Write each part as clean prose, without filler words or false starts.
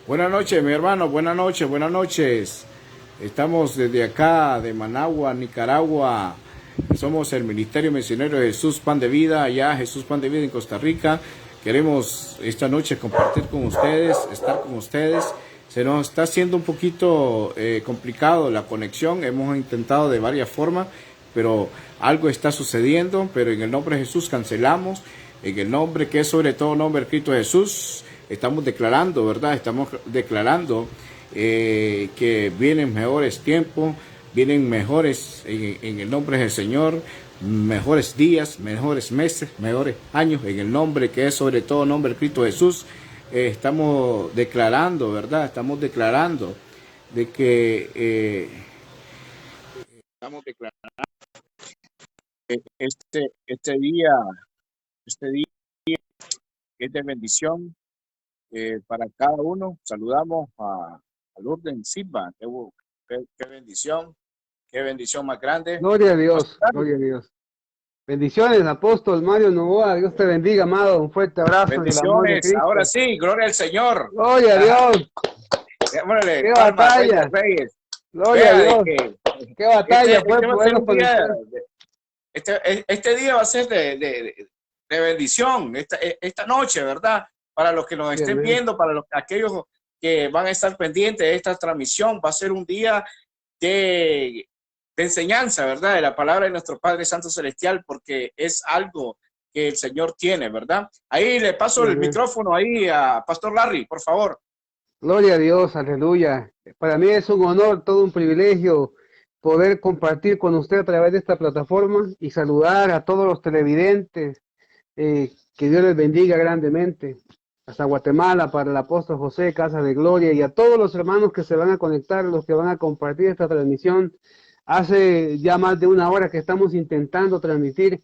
Buenas noches, mi hermano, buenas noches, buenas noches. Estamos desde acá, de Managua, Nicaragua. Somos el Ministerio Misionero de Jesús Pan de Vida, allá Jesús Pan de Vida en Costa Rica. Queremos esta noche compartir con ustedes, estar con ustedes. Se nos está haciendo un poquito complicado la conexión. Hemos intentado de varias formas, pero algo está sucediendo. Pero en el nombre de Jesús cancelamos. En el nombre que es sobre todo nombre de Cristo Jesús, estamos declarando, ¿verdad? Estamos declarando que vienen mejores tiempos, vienen mejores, en el nombre del Señor, mejores días, mejores meses, mejores años, en el nombre que es sobre todo nombre de Cristo Jesús. Estamos declarando, ¿verdad? Estamos declarando de que estamos declarando este día es de bendición para cada uno. Saludamos a Lourdes Silva. Qué bendición más grande. Gloria a Dios, gloria a Dios. Bendiciones, apóstol Mario Novoa. Dios te bendiga, amado. Un fuerte abrazo en el amor de Bendiciones. Cristo. Ahora sí, gloria al Señor. Gloria a Dios. Órale, Qué palmas, batalla. Reyes. Gloria a Vea Dios. Qué batalla fue va a ser podernos un día, conectar. este día va a ser de bendición, esta noche, ¿verdad? Para los que nos Sí, estén amén. viendo, para aquellos que van a estar pendientes de esta transmisión, va a ser un día de enseñanza, ¿verdad? De la palabra de nuestro Padre Santo Celestial, porque es algo que el Señor tiene, ¿verdad? Ahí le paso Sí, el amén. micrófono ahí a Pastor Larry, por favor. Gloria a Dios, aleluya. Para mí es un honor, todo un privilegio poder compartir con usted a través de esta plataforma y saludar a todos los televidentes. Que Dios les bendiga grandemente. Hasta Guatemala, para el apóstol José, Casa de Gloria, y a todos los hermanos que se van a conectar, los que van a compartir esta transmisión. Hace ya más de una hora que estamos intentando transmitir.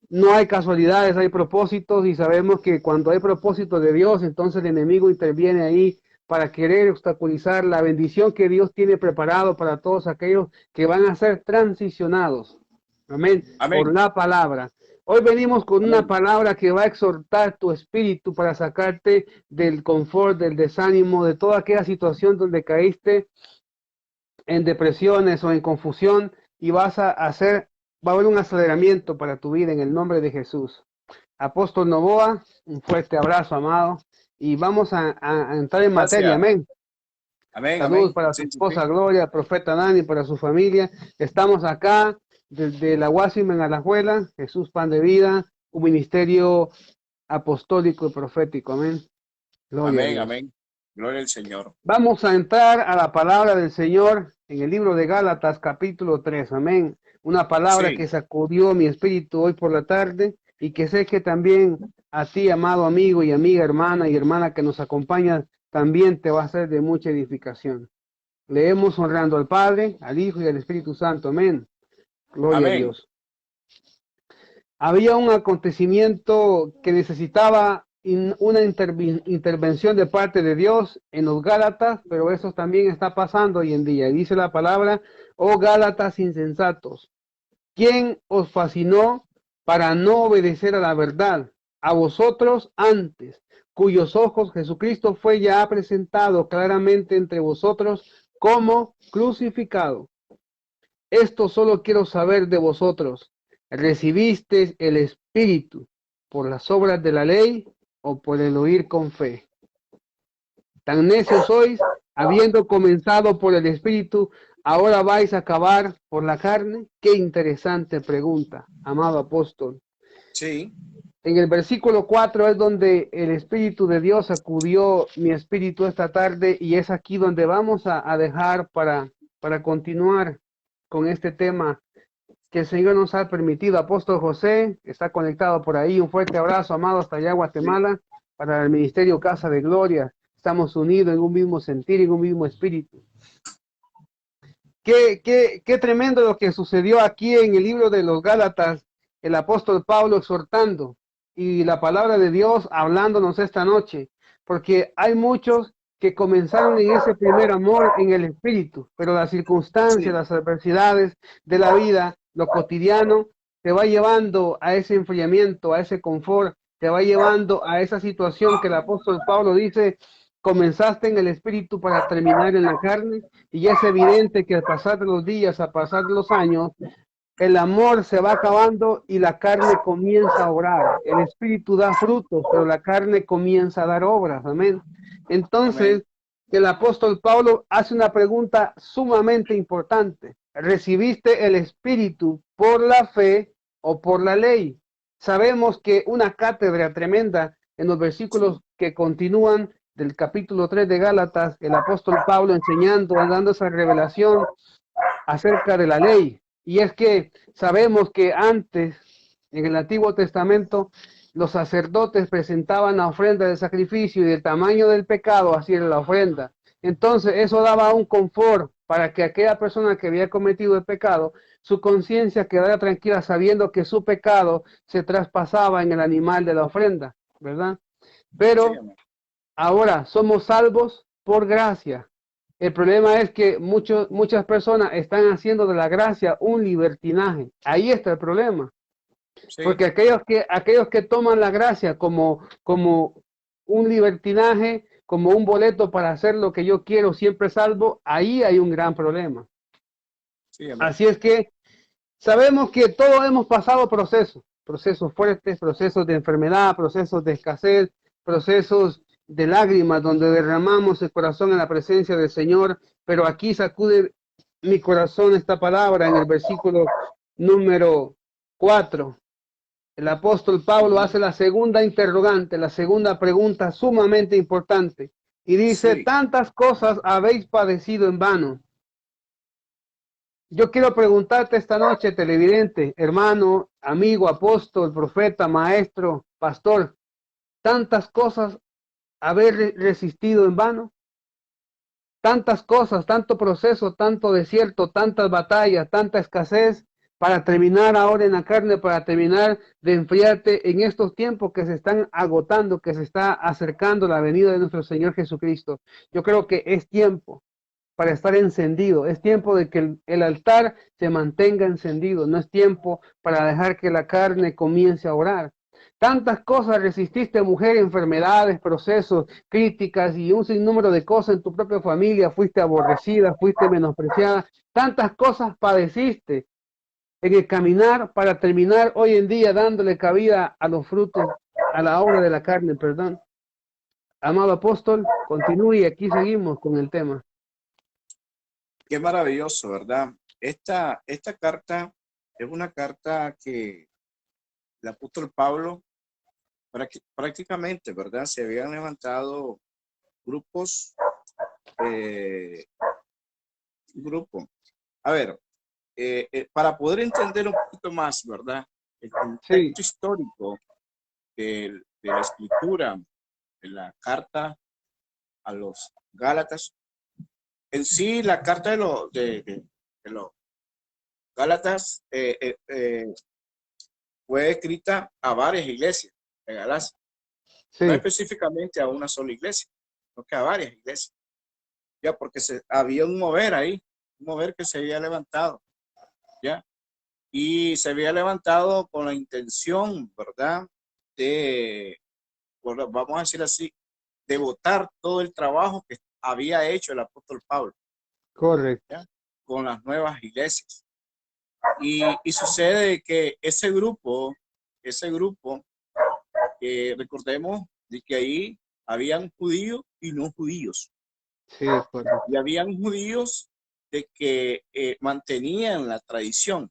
No hay casualidades, hay propósitos, y sabemos que cuando hay propósito de Dios, entonces el enemigo interviene ahí para querer obstaculizar la bendición que Dios tiene preparado para todos aquellos que van a ser transicionados. Amén. Por Amén. la palabra. Hoy venimos con una Amén. palabra que va a exhortar tu espíritu para sacarte del confort, del desánimo, de toda aquella situación donde caíste en depresiones o en confusión, y va a haber un aceleramiento para tu vida en el nombre de Jesús. Apóstol Novoa, un fuerte abrazo, amado, y vamos a entrar en materia. Gracias. Amén. Amén, Saludos amén. para su Sí, sí, esposa sí. Gloria, profeta Nani, para su familia. Estamos acá desde la Guasima en Alajuela, Jesús Pan de Vida, un ministerio apostólico y profético. Amén. Gloria a Amén, Dios. amén. Gloria al Señor. Vamos a entrar a la palabra del Señor en el libro de Gálatas, capítulo 3. Amén. Una palabra Sí. que sacudió mi espíritu hoy por la tarde, y que sé que también a ti, amado amigo y amiga, hermana y hermana que nos acompaña, también te va a ser de mucha edificación. Leemos honrando al Padre, al Hijo y al Espíritu Santo. Amén. Gloria a Amén. Dios. Había un acontecimiento que necesitaba una intervención de parte de Dios en los Gálatas, pero eso también está pasando hoy en día. Y dice la palabra: oh Gálatas insensatos, ¿quién os fascinó para no obedecer a la verdad? A vosotros antes, cuyos ojos Jesucristo fue ya presentado claramente entre vosotros como crucificado. Esto solo quiero saber de vosotros: ¿recibisteis el Espíritu por las obras de la ley o por el oír con fe? Tan necios sois, habiendo comenzado por el Espíritu, ¿ahora vais a acabar por la carne? Qué interesante pregunta, amado apóstol. Sí. En el versículo 4 es donde el Espíritu de Dios sacudió mi espíritu esta tarde, y es aquí donde vamos a dejar para continuar con este tema que el Señor nos ha permitido. Apóstol José está conectado por ahí. Un fuerte abrazo, amado, hasta allá, Sí. Guatemala, para el Ministerio Casa de Gloria. Estamos unidos en un mismo sentir, en un mismo espíritu. Qué tremendo lo que sucedió aquí en el libro de los Gálatas, el apóstol Pablo exhortando, y la palabra de Dios hablándonos esta noche, porque hay muchos que comenzaron en ese primer amor en el espíritu, pero las circunstancias, Sí. las adversidades de la vida, lo cotidiano, te va llevando a ese enfriamiento, a ese confort, te va llevando a esa situación que el apóstol Pablo dice: comenzaste en el espíritu para terminar en la carne, y es evidente que al pasar de los días, a pasar de los años, el amor se va acabando y la carne comienza a obrar. El espíritu da frutos, pero la carne comienza a dar obras. Amén. Entonces, Amén. el apóstol Pablo hace una pregunta sumamente importante. ¿Recibiste el espíritu por la fe o por la ley? Sabemos que una cátedra tremenda en los versículos que continúan del capítulo 3 de Gálatas, el apóstol Pablo enseñando, dando esa revelación acerca de la ley. Y es que sabemos que antes, en el Antiguo Testamento, los sacerdotes presentaban la ofrenda de sacrificio y del tamaño del pecado, así era la ofrenda. Entonces, eso daba un confort para que aquella persona que había cometido el pecado, su conciencia quedara tranquila sabiendo que su pecado se traspasaba en el animal de la ofrenda, ¿verdad? Sí, Pero amén. ahora somos salvos por gracia. El problema es que muchas personas están haciendo de la gracia un libertinaje. Ahí está el problema. Sí, Porque aquellos que toman la gracia como un libertinaje, como un boleto para hacer lo que yo quiero, siempre salvo, ahí hay un gran problema. sí, amén. Así es que sabemos que todos hemos pasado procesos fuertes, procesos de enfermedad, procesos de escasez, procesos de lágrimas, donde derramamos el corazón en la presencia del Señor, pero aquí sacude mi corazón esta palabra en el versículo número 4. El apóstol Pablo Ujú. hace la segunda interrogante, la segunda pregunta sumamente importante, y dice, Sí, tantas cosas habéis padecido en vano. Yo quiero preguntarte esta noche, televidente, hermano, amigo, apóstol, profeta, maestro, pastor, tantas cosas haber resistido en vano, tantas cosas, tanto proceso, tanto desierto, tantas batallas, tanta escasez, para terminar ahora en la carne, para terminar de enfriarte en estos tiempos que se están agotando, que se está acercando la venida de nuestro Señor Jesucristo. Yo creo que es tiempo para estar encendido. Es tiempo de que el altar se mantenga encendido. No es tiempo para dejar que la carne comience a orar. Tantas cosas resististe, mujer, enfermedades, procesos, críticas y un sinnúmero de cosas en tu propia familia. Fuiste aborrecida, fuiste menospreciada. Tantas cosas padeciste en el caminar para terminar hoy en día dándole cabida a los frutos, a la obra de la carne, perdón. Amado apóstol, continúe y aquí seguimos con el tema. qué maravilloso, ¿verdad? Esta carta es una carta que el apóstol Pablo prácticamente, ¿verdad? Se habían levantado grupos, eh, grupo. A ver, para poder entender un poquito más, ¿verdad? El Sí, contexto histórico de la escritura, de la carta a los Gálatas. En sí, la carta de los Gálatas fue escrita a varias iglesias de Galacia, no sí. específicamente a una sola iglesia, sino que a varias iglesias, ya porque había un mover ahí, un mover que se había levantado, ya, y se había levantado con la intención, ¿verdad? De, bueno, vamos a decir así, de botar todo el trabajo que había hecho el apóstol Pablo, Correcto. ¿ya? Con las nuevas iglesias. Y sucede que ese grupo, recordemos de que ahí habían judíos y no judíos. Sí, correcto. Y habían judíos de que mantenían la tradición,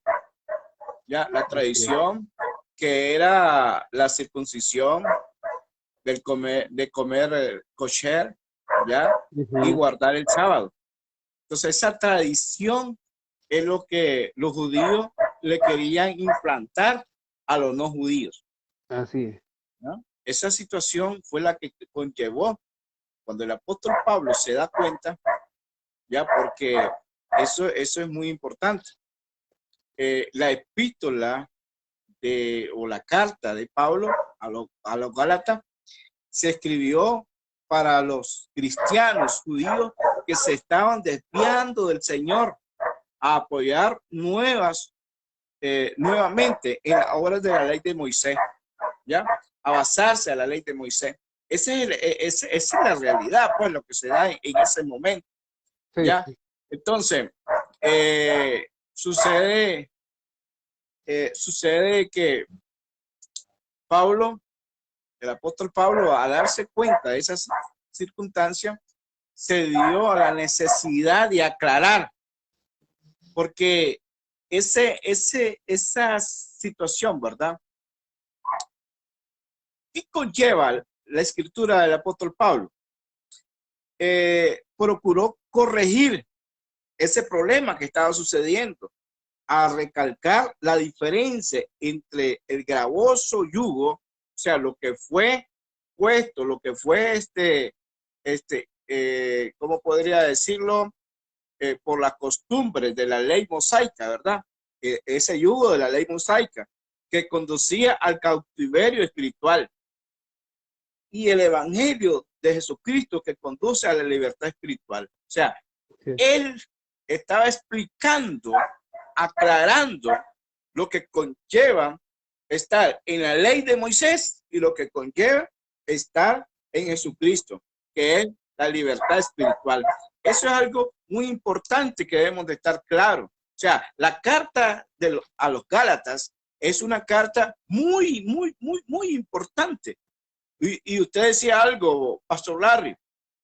ya la Así es. tradición que era la circuncisión de comer kosher, ya, y Ujú. guardar el sábado. Entonces esa tradición es lo que los judíos le querían implantar a los no judíos, Así es. ¿no? Esa situación fue la que conllevó cuando el apóstol Pablo se da cuenta, ya, porque eso es muy importante. La epístola o la carta de Pablo a los Gálatas se escribió para los cristianos judíos que se estaban desviando del Señor a apoyar nuevamente en las obras de la ley de Moisés, ¿ya? A basarse a la ley de Moisés. Esa es la realidad, pues, lo que se da en ese momento. Sí, ¿Ya? sí. Entonces, sucede que Pablo, el apóstol Pablo, a darse cuenta de esas circunstancias, se dio a la necesidad de aclarar, porque esa situación, ¿verdad? ¿Qué conlleva la escritura del apóstol Pablo? Procuró corregir ese problema que estaba sucediendo, a recalcar la diferencia entre el gravoso yugo, o sea, lo que fue puesto, lo que fue ¿cómo podría decirlo? Por las costumbres de la ley mosaica, ¿verdad? Ese yugo de la ley mosaica que conducía al cautiverio espiritual, y el evangelio de Jesucristo que conduce a la libertad espiritual. O sea, Sí. él estaba explicando, aclarando lo que conlleva estar en la ley de Moisés y lo que conlleva estar en Jesucristo, que es la libertad espiritual. Eso es algo muy importante que debemos de estar claros. O sea, la carta a los Gálatas es una carta muy, muy, muy, muy importante. Y usted decía algo, Pastor Larry,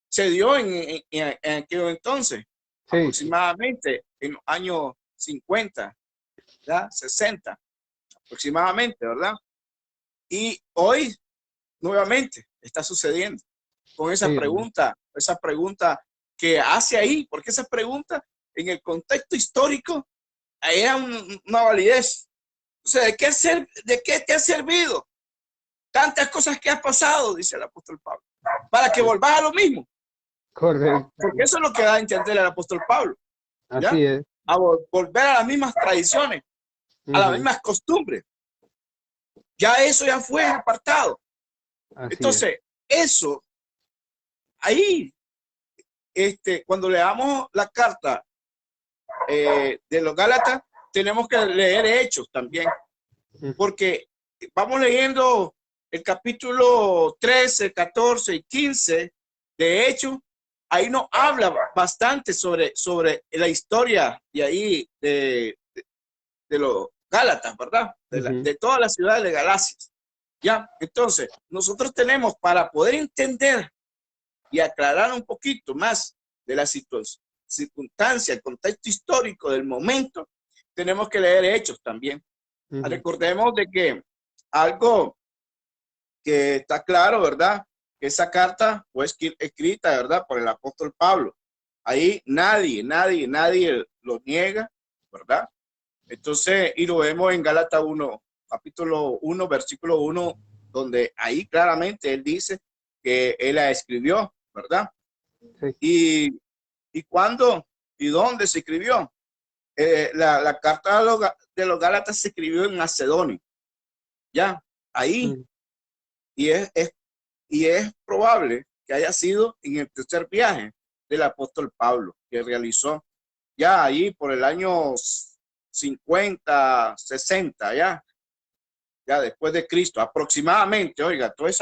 se dio en aquel entonces, Sí, aproximadamente en los años 50, ¿verdad? 60, aproximadamente, ¿verdad? Y hoy, nuevamente, está sucediendo con sí, hermano. esa pregunta que hace ahí, porque esa pregunta en el contexto histórico era una validez. O sea, ¿de qué te ha servido? Tantas cosas que has pasado, dice el apóstol Pablo, para que volvás a lo mismo. Correcto. Porque eso es lo que da a entender el apóstol Pablo, ¿ya? Así es. A volver a las mismas tradiciones, a las Ujú. mismas costumbres. Ya eso ya fue apartado. Así es. Entonces, eso, ahí, cuando leamos la carta de los Gálatas, tenemos que leer Hechos también, Ujú. porque vamos leyendo el capítulo 13, 14 y 15 de Hechos. Ahí nos habla bastante sobre la historia de ahí, de los Gálatas, ¿verdad? Ujú. De toda la ciudad de Galacia. ¿Ya? Entonces, nosotros tenemos, para poder entender y aclarar un poquito más de la circunstancia, el contexto histórico del momento, tenemos que leer Hechos también. Ujú. Recordemos de que algo que está claro, ¿verdad? Que esa carta fue escrita, ¿verdad? Por el apóstol Pablo. Ahí nadie lo niega, ¿verdad? Entonces, y lo vemos en Gálatas 1, capítulo 1, versículo 1, donde ahí claramente él dice que él la escribió, ¿verdad? Sí. Y cuándo y dónde se escribió. La carta de los Gálatas se escribió en Macedonia, ya, ahí. Ujú. Y es probable que haya sido en el tercer viaje del apóstol Pablo, que realizó ya ahí por el año 50, 60, ya después de Cristo, aproximadamente. Oiga, todas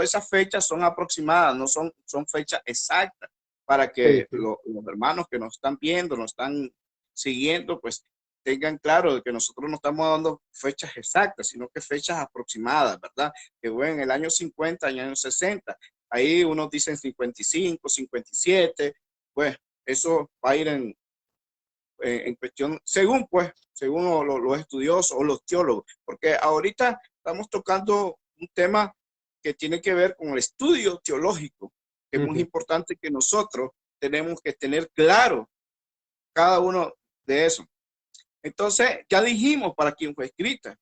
esas fechas son aproximadas, no son fechas exactas, para Sí, que sí. los hermanos que nos están viendo, nos están siguiendo, pues tengan claro de que nosotros no estamos dando fechas exactas, sino que fechas aproximadas, ¿verdad? Que fue en el año 50, en el año 60. Ahí unos dicen 55, 57, pues eso va a ir en cuestión, según los estudiosos o los teólogos, porque ahorita estamos tocando un tema que tiene que ver con el estudio teológico, que es muy Ujú. importante que nosotros tenemos que tener claro cada uno de esos. Entonces, ya dijimos para quién fue escrita,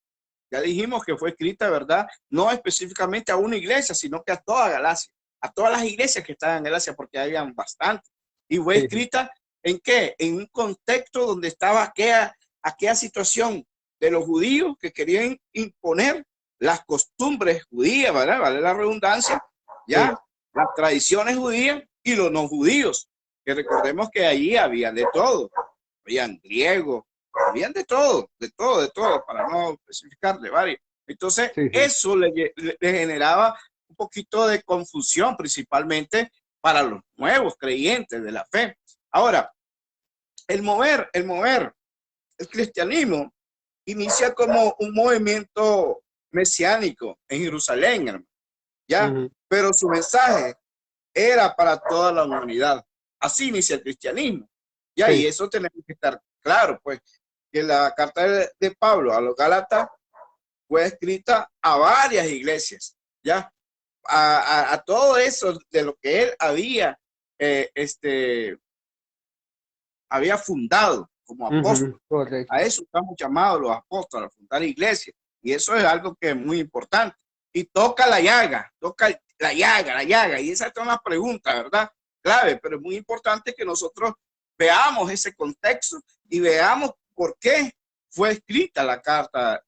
ya dijimos que fue escrita, ¿verdad? No específicamente a una iglesia, sino que a toda Galacia, a todas las iglesias que estaban en Galacia, porque habían bastante. Y fue Sí, sí. escrita ¿en qué? En un contexto donde estaba aquella situación de los judíos que querían imponer las costumbres judías, ¿verdad? Vale la redundancia, Sí. ya, las tradiciones judías y los no judíos, que recordemos que allí había de todo, habían griegos, habían de todo, para no especificarle varios. Entonces, Sí, sí. eso le generaba un poquito de confusión, principalmente para los nuevos creyentes de la fe. Ahora, el cristianismo inicia como un movimiento mesiánico en Jerusalén, hermano, ¿ya? Pero su mensaje era para toda la humanidad. Así inicia el cristianismo, ¿ya? Sí. Y eso tenemos que estar claro, pues, que la carta de Pablo a los Gálatas fue escrita a varias iglesias, ¿ya? A todo eso de lo que él había fundado como apóstol. A eso estamos llamados los apóstoles, a fundar iglesias. Y eso es algo que es muy importante. Y toca la llaga. Y esas son las preguntas, ¿verdad? Clave, pero es muy importante que nosotros veamos ese contexto y veamos por qué fue escrita la carta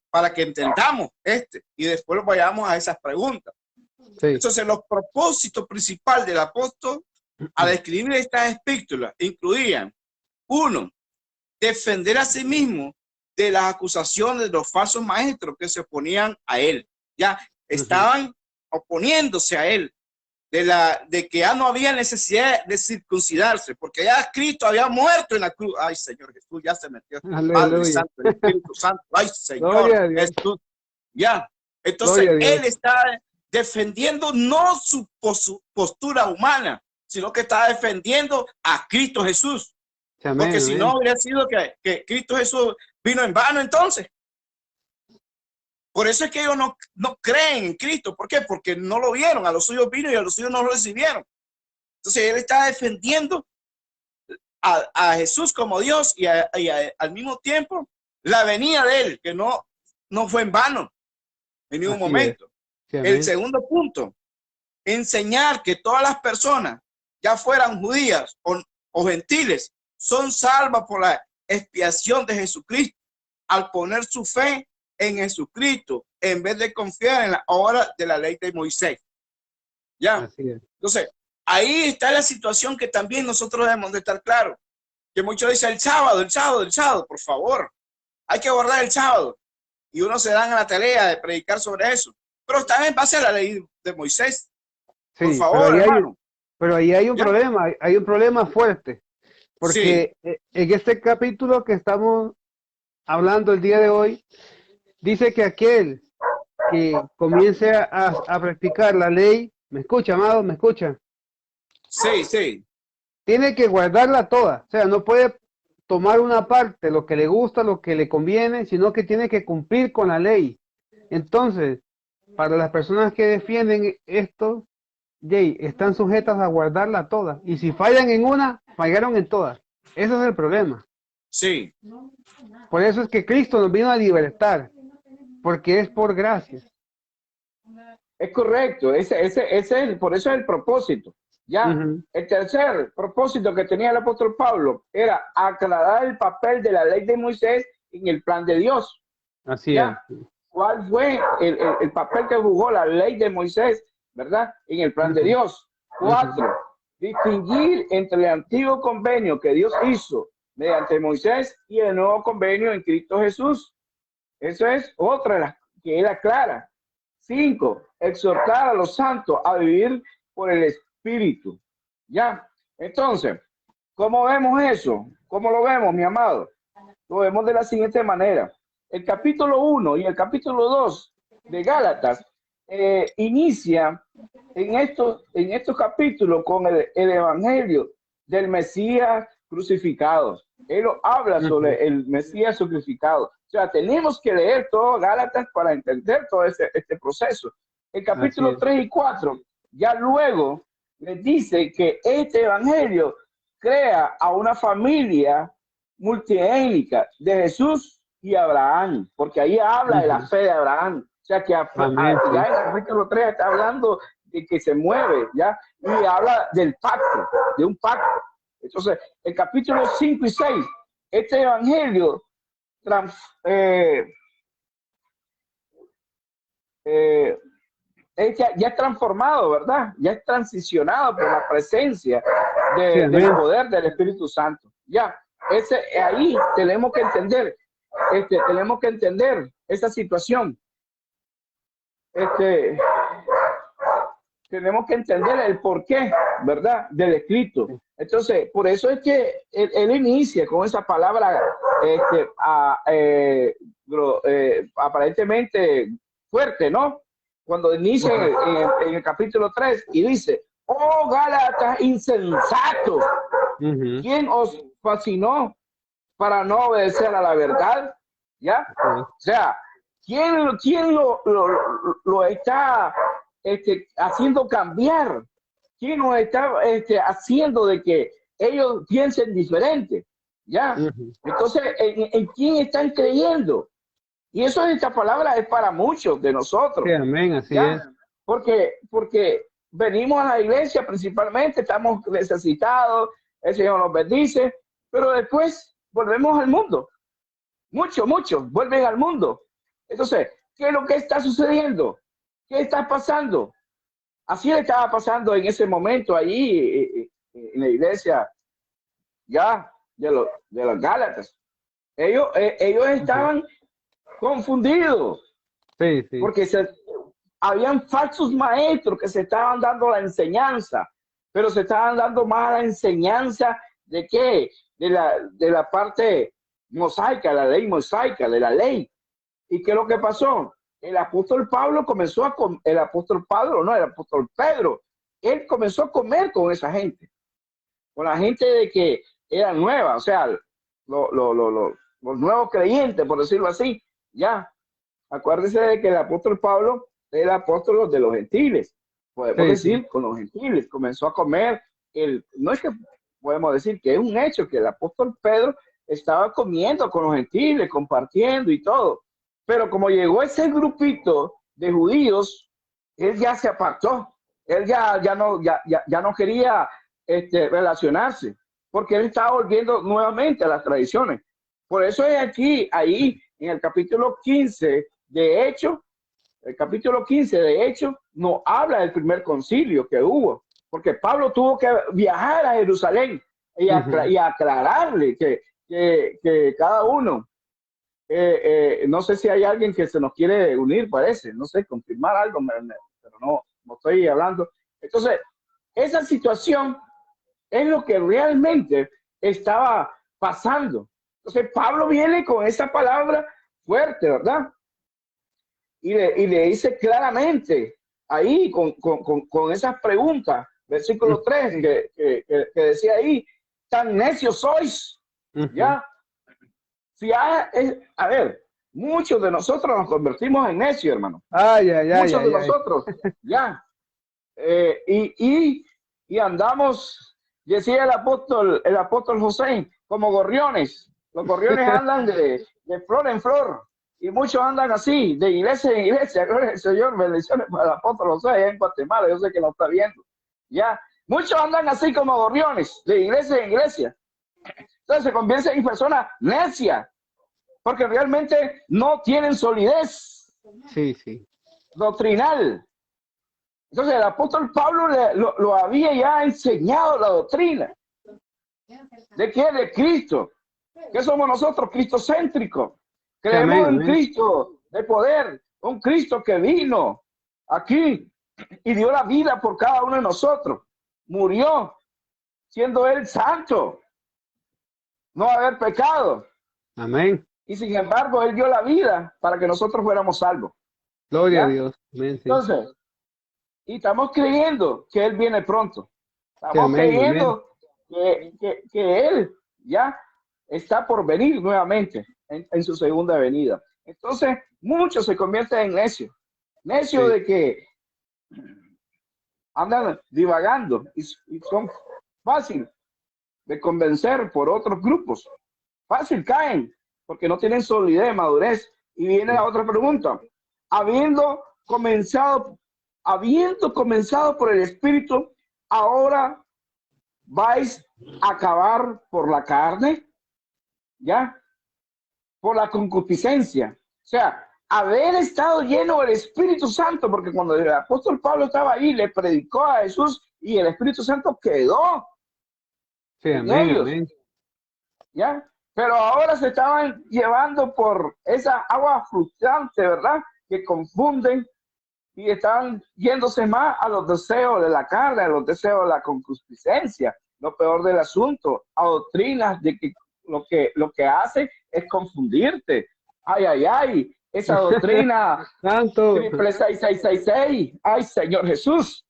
para que entendamos y después vayamos a esas preguntas. Sí. Entonces, los propósitos principales del apóstol al escribir estas epístolas incluían: 1, defender a sí mismo de las acusaciones de los falsos maestros que se oponían a él. Ya estaban oponiéndose a él, de que ya no había necesidad de circuncidarse, porque ya Cristo había muerto en la cruz. Ay, Señor Jesús, ya se metió. Padre Santo, el Espíritu Santo. Ay, Señor Jesús. Ya. Entonces, él está defendiendo no su postura humana, sino que está defendiendo a Cristo Jesús. Amén, porque si no, hubiera sido que Cristo Jesús vino en vano entonces. Por eso es que ellos no creen en Cristo. ¿Por qué? Porque no lo vieron. A los suyos vino y a los suyos no lo recibieron. Entonces él está defendiendo a Jesús como Dios y al mismo tiempo la venida de él, que no fue en vano en ningún momento. Sí, el segundo punto, enseñar que todas las personas, ya fueran judías o gentiles, son salvas por la expiación de Jesucristo al poner su fe en Jesucristo en vez de confiar en la obra de la ley de Moisés. ¿Ya? Entonces, ahí está la situación que también nosotros debemos de estar claros. Que muchos dicen el sábado, por favor. Hay que guardar el sábado. Y uno se dan a la tarea de predicar sobre eso. Pero está en base a la ley de Moisés. Sí, por favor, hermano. Pero ahí hay un problema, hay un problema fuerte. Porque en este capítulo que estamos hablando el día de hoy, dice que aquel que comience a practicar la ley, ¿me escucha, amado? ¿Me escucha? Sí, sí. Tiene que guardarla toda. O sea, no puede tomar una parte, lo que le gusta, lo que le conviene, sino que tiene que cumplir con la ley. Entonces, para las personas que defienden esto, están sujetas a guardarla toda. Y si fallan en una, fallaron en todas. Ese es el problema. Sí. Por eso es que Cristo nos vino a libertar. Porque es por gracia. Es correcto. Por eso es el propósito. Ya. El tercer propósito que tenía el apóstol Pablo era aclarar el papel de la ley de Moisés en el plan de Dios. Así es. ¿Cuál fue el papel que jugó la ley de Moisés, verdad, en el plan de Dios? 4, distinguir entre el antiguo convenio que Dios hizo mediante Moisés y el nuevo convenio en Cristo Jesús. Eso es otra que era clara. 5, exhortar a los santos a vivir por el Espíritu. Ya. Entonces, ¿cómo vemos eso? ¿Cómo lo vemos, mi amado? Lo vemos de la siguiente manera. El capítulo 1 y el capítulo 2 de Gálatas inicia en estos capítulos con el evangelio del Mesías crucificado. Él habla sobre el Mesías crucificado. O sea, tenemos que leer todo Gálatas para entender todo este proceso. El capítulo 3 y 4 ya luego les dice que este evangelio crea a una familia multiétnica de Jesús y Abraham, porque ahí habla de la fe de Abraham. O sea que ya en el capítulo 3 está hablando de que se mueve, ¿ya? Y habla del pacto, de un pacto. Entonces, el capítulo 5 y 6, este evangelio ya es transformado, ¿verdad? Ya es transicionado por la presencia del poder del Espíritu Santo. Ya, ahí tenemos que entender esa situación. tenemos que entender el porqué, ¿verdad?, del escrito. Entonces, por eso es que él inicia con esa palabra aparentemente fuerte, ¿no? Cuando inicia en el capítulo 3 y dice, oh Gálatas insensatos, ¿quién os fascinó para no obedecer a la verdad? ¿Ya? O sea, ¿quién lo está haciendo cambiar? ¿Quién lo está haciendo de que ellos piensen diferente? ¿Ya? Entonces, ¿en quién están creyendo? Y eso, esta palabra es para muchos de nosotros. Sí, amén, así ¿ya? es. Porque venimos a la iglesia principalmente, estamos necesitados, el Señor nos bendice, pero después volvemos al mundo. Muchos vuelven al mundo. Entonces, ¿qué es lo que está sucediendo? ¿Qué está pasando? Así le estaba pasando en ese momento allí en la iglesia ya de los Gálatas. Ellos estaban confundidos. Sí. Porque habían falsos maestros que se estaban dando la enseñanza, pero se estaban dando más la enseñanza de qué, de la parte mosaica, la ley mosaica, de la ley. ¿Y qué es lo que pasó? El apóstol Pedro, él comenzó a comer con esa gente, con la gente de que era nueva, o sea, los nuevos creyentes, por decirlo así, ya. Acuérdese de que el apóstol Pablo es el apóstol de los gentiles, podemos decir, con los gentiles, comenzó a comer, no es que podemos decir que es un hecho que el apóstol Pedro estaba comiendo con los gentiles, compartiendo y todo, pero como llegó ese grupito de judíos, él ya se apartó, él ya no quería relacionarse, porque él estaba volviendo nuevamente a las tradiciones. Por eso es ahí en el capítulo 15 de Hechos, nos habla del primer concilio que hubo, porque Pablo tuvo que viajar a Jerusalén y aclararle que cada uno, no sé si hay alguien que se nos quiere unir, parece, no sé, confirmar algo, pero no estoy hablando. Entonces, esa situación es lo que realmente estaba pasando. Entonces, Pablo viene con esa palabra fuerte, ¿verdad? Y le dice claramente ahí con esas preguntas, versículo 3, que decía ahí, tan necios sois, ¿ya? A ver, muchos de nosotros nos convertimos en necios, hermano. Muchos de nosotros, ya. Y andamos, decía el apóstol José, como gorriones. Los gorriones andan de flor en flor. Y muchos andan así, de iglesia en iglesia. Gloria al Señor, bendiciones para el apóstol José allá en Guatemala, yo sé que lo está viendo. Ya, muchos andan así como gorriones, de iglesia en iglesia. Entonces se convierten en personas necias, porque realmente no tienen solidez doctrinal. Entonces el apóstol Pablo lo había ya enseñado la doctrina. ¿De qué? De Cristo. ¿Qué somos nosotros? Cristocéntricos. Creemos en Cristo de poder, un Cristo que vino aquí y dio la vida por cada uno de nosotros. Murió siendo él santo, no haber pecado. Amén. Y sin embargo, él dio la vida para que nosotros fuéramos salvos. Gloria a Dios. Amén, sí. Entonces, y estamos creyendo que él viene pronto. Estamos creyendo que él ya está por venir nuevamente en su segunda venida. Entonces, muchos se convierten en necios. Necios de que andan divagando y son fácil de convencer por otros grupos. Fácil caen porque no tienen solidez, madurez. Y viene la otra pregunta. Habiendo comenzado por el Espíritu, ahora vais a acabar por la carne, ¿ya? Por la concupiscencia. O sea, haber estado lleno del Espíritu Santo, porque cuando el apóstol Pablo estaba ahí, le predicó a Jesús y el Espíritu Santo quedó en ellos. ¿Ya? Pero ahora se estaban llevando por esa agua frustrante, ¿verdad? Que confunden y están yéndose más a los deseos de la carne, a los deseos de la concupiscencia. Lo peor del asunto, a doctrinas de que lo que hace es confundirte. Ay, ay, ay, esa doctrina triple 6666. Ay, Señor Jesús.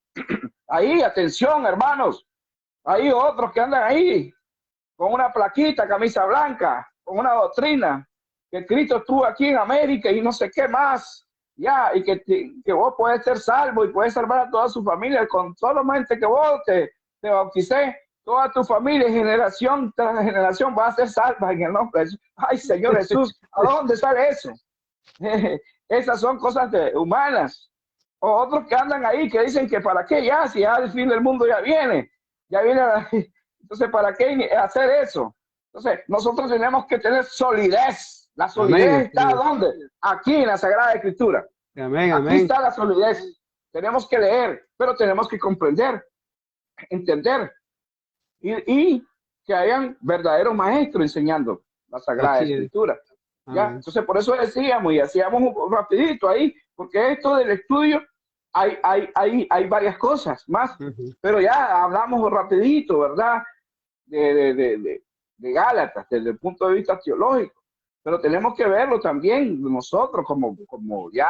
Ahí, atención, hermanos. Hay otros que andan ahí con una plaquita, camisa blanca, con una doctrina que Cristo estuvo aquí en América y no sé qué más. Ya, y que vos puedes ser salvo y puedes salvar a toda su familia con solamente que vos te bauticé. Toda tu familia, generación tras generación, va a ser salva en el nombre de Jesús. Ay, Señor Jesús, ¿a dónde sale eso? Esas son cosas humanas. O otros que andan ahí que dicen que para qué ya, si ya el fin del mundo ya viene. Entonces, ¿para qué hacer eso? Entonces, nosotros tenemos que tener solidez. La solidez amén, está amén. ¿Dónde? Aquí en la Sagrada Escritura. Amén, aquí amén. está la solidez. Tenemos que leer, pero tenemos que comprender, entender. Y que hayan verdaderos maestros enseñando la Sagrada Escritura. ¿Ya? Entonces, por eso decíamos y hacíamos un rapidito ahí, porque esto del estudio hay varias cosas más, pero ya hablamos rapidito, ¿verdad? De Gálatas, desde el punto de vista teológico, pero tenemos que verlo también nosotros como ya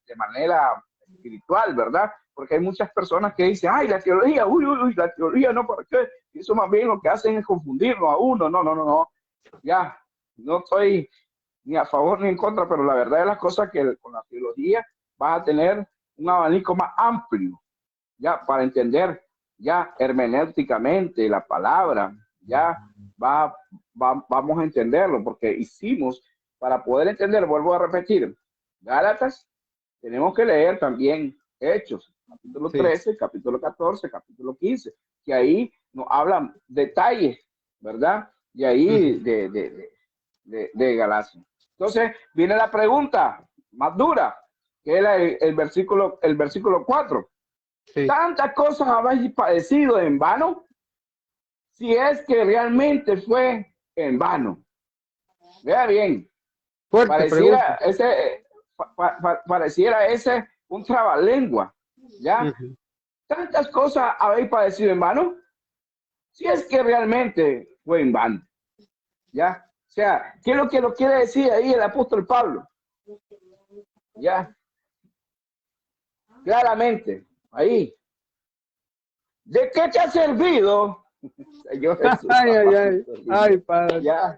de manera espiritual, ¿verdad? Porque hay muchas personas que dicen, ay, la teología, uy, la teología, no, ¿para qué? Y eso más bien lo que hacen es confundirnos a uno, no, ya, no estoy ni a favor ni en contra, pero la verdad es las cosas que con la teología vas a tener un abanico más amplio, ya, para entender, ya, hermenéuticamente la palabra, ya, vamos a entenderlo, porque hicimos, para poder entender, vuelvo a repetir, Gálatas, tenemos que leer también Hechos, capítulo 13, capítulo 14, capítulo 15, que ahí nos hablan detalles, ¿verdad? Y ahí de Galacia. Entonces, viene la pregunta más dura, que es el versículo 4. Sí. ¿Tantas cosas habéis padecido en vano? Si es que realmente fue en vano. Vea bien. Pareciera ese un trabalengua, ¿ya? ¿Tantas cosas habéis padecido en vano? Si es que realmente fue en vano, ¿ya? O sea, ¿qué es lo que lo quiere decir ahí el apóstol Pablo? ¿Ya? Claramente, ahí. ¿De qué te ha servido? Señor Jesús, ay, Padre. ¿Ya?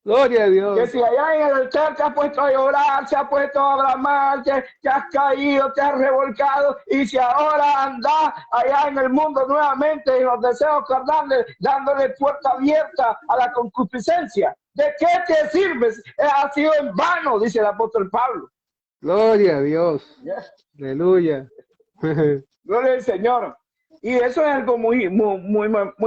Gloria a Dios. Que si allá en el altar te has puesto a llorar, se ha puesto a bramar, te has caído, te has revolcado, y si ahora andás allá en el mundo nuevamente en los deseos carnales, dándole puerta abierta a la concupiscencia, ¿de qué te sirves? Ha sido en vano, dice el apóstol Pablo. Gloria a Dios. Yeah. Aleluya. Gloria al Señor. Y eso es algo muy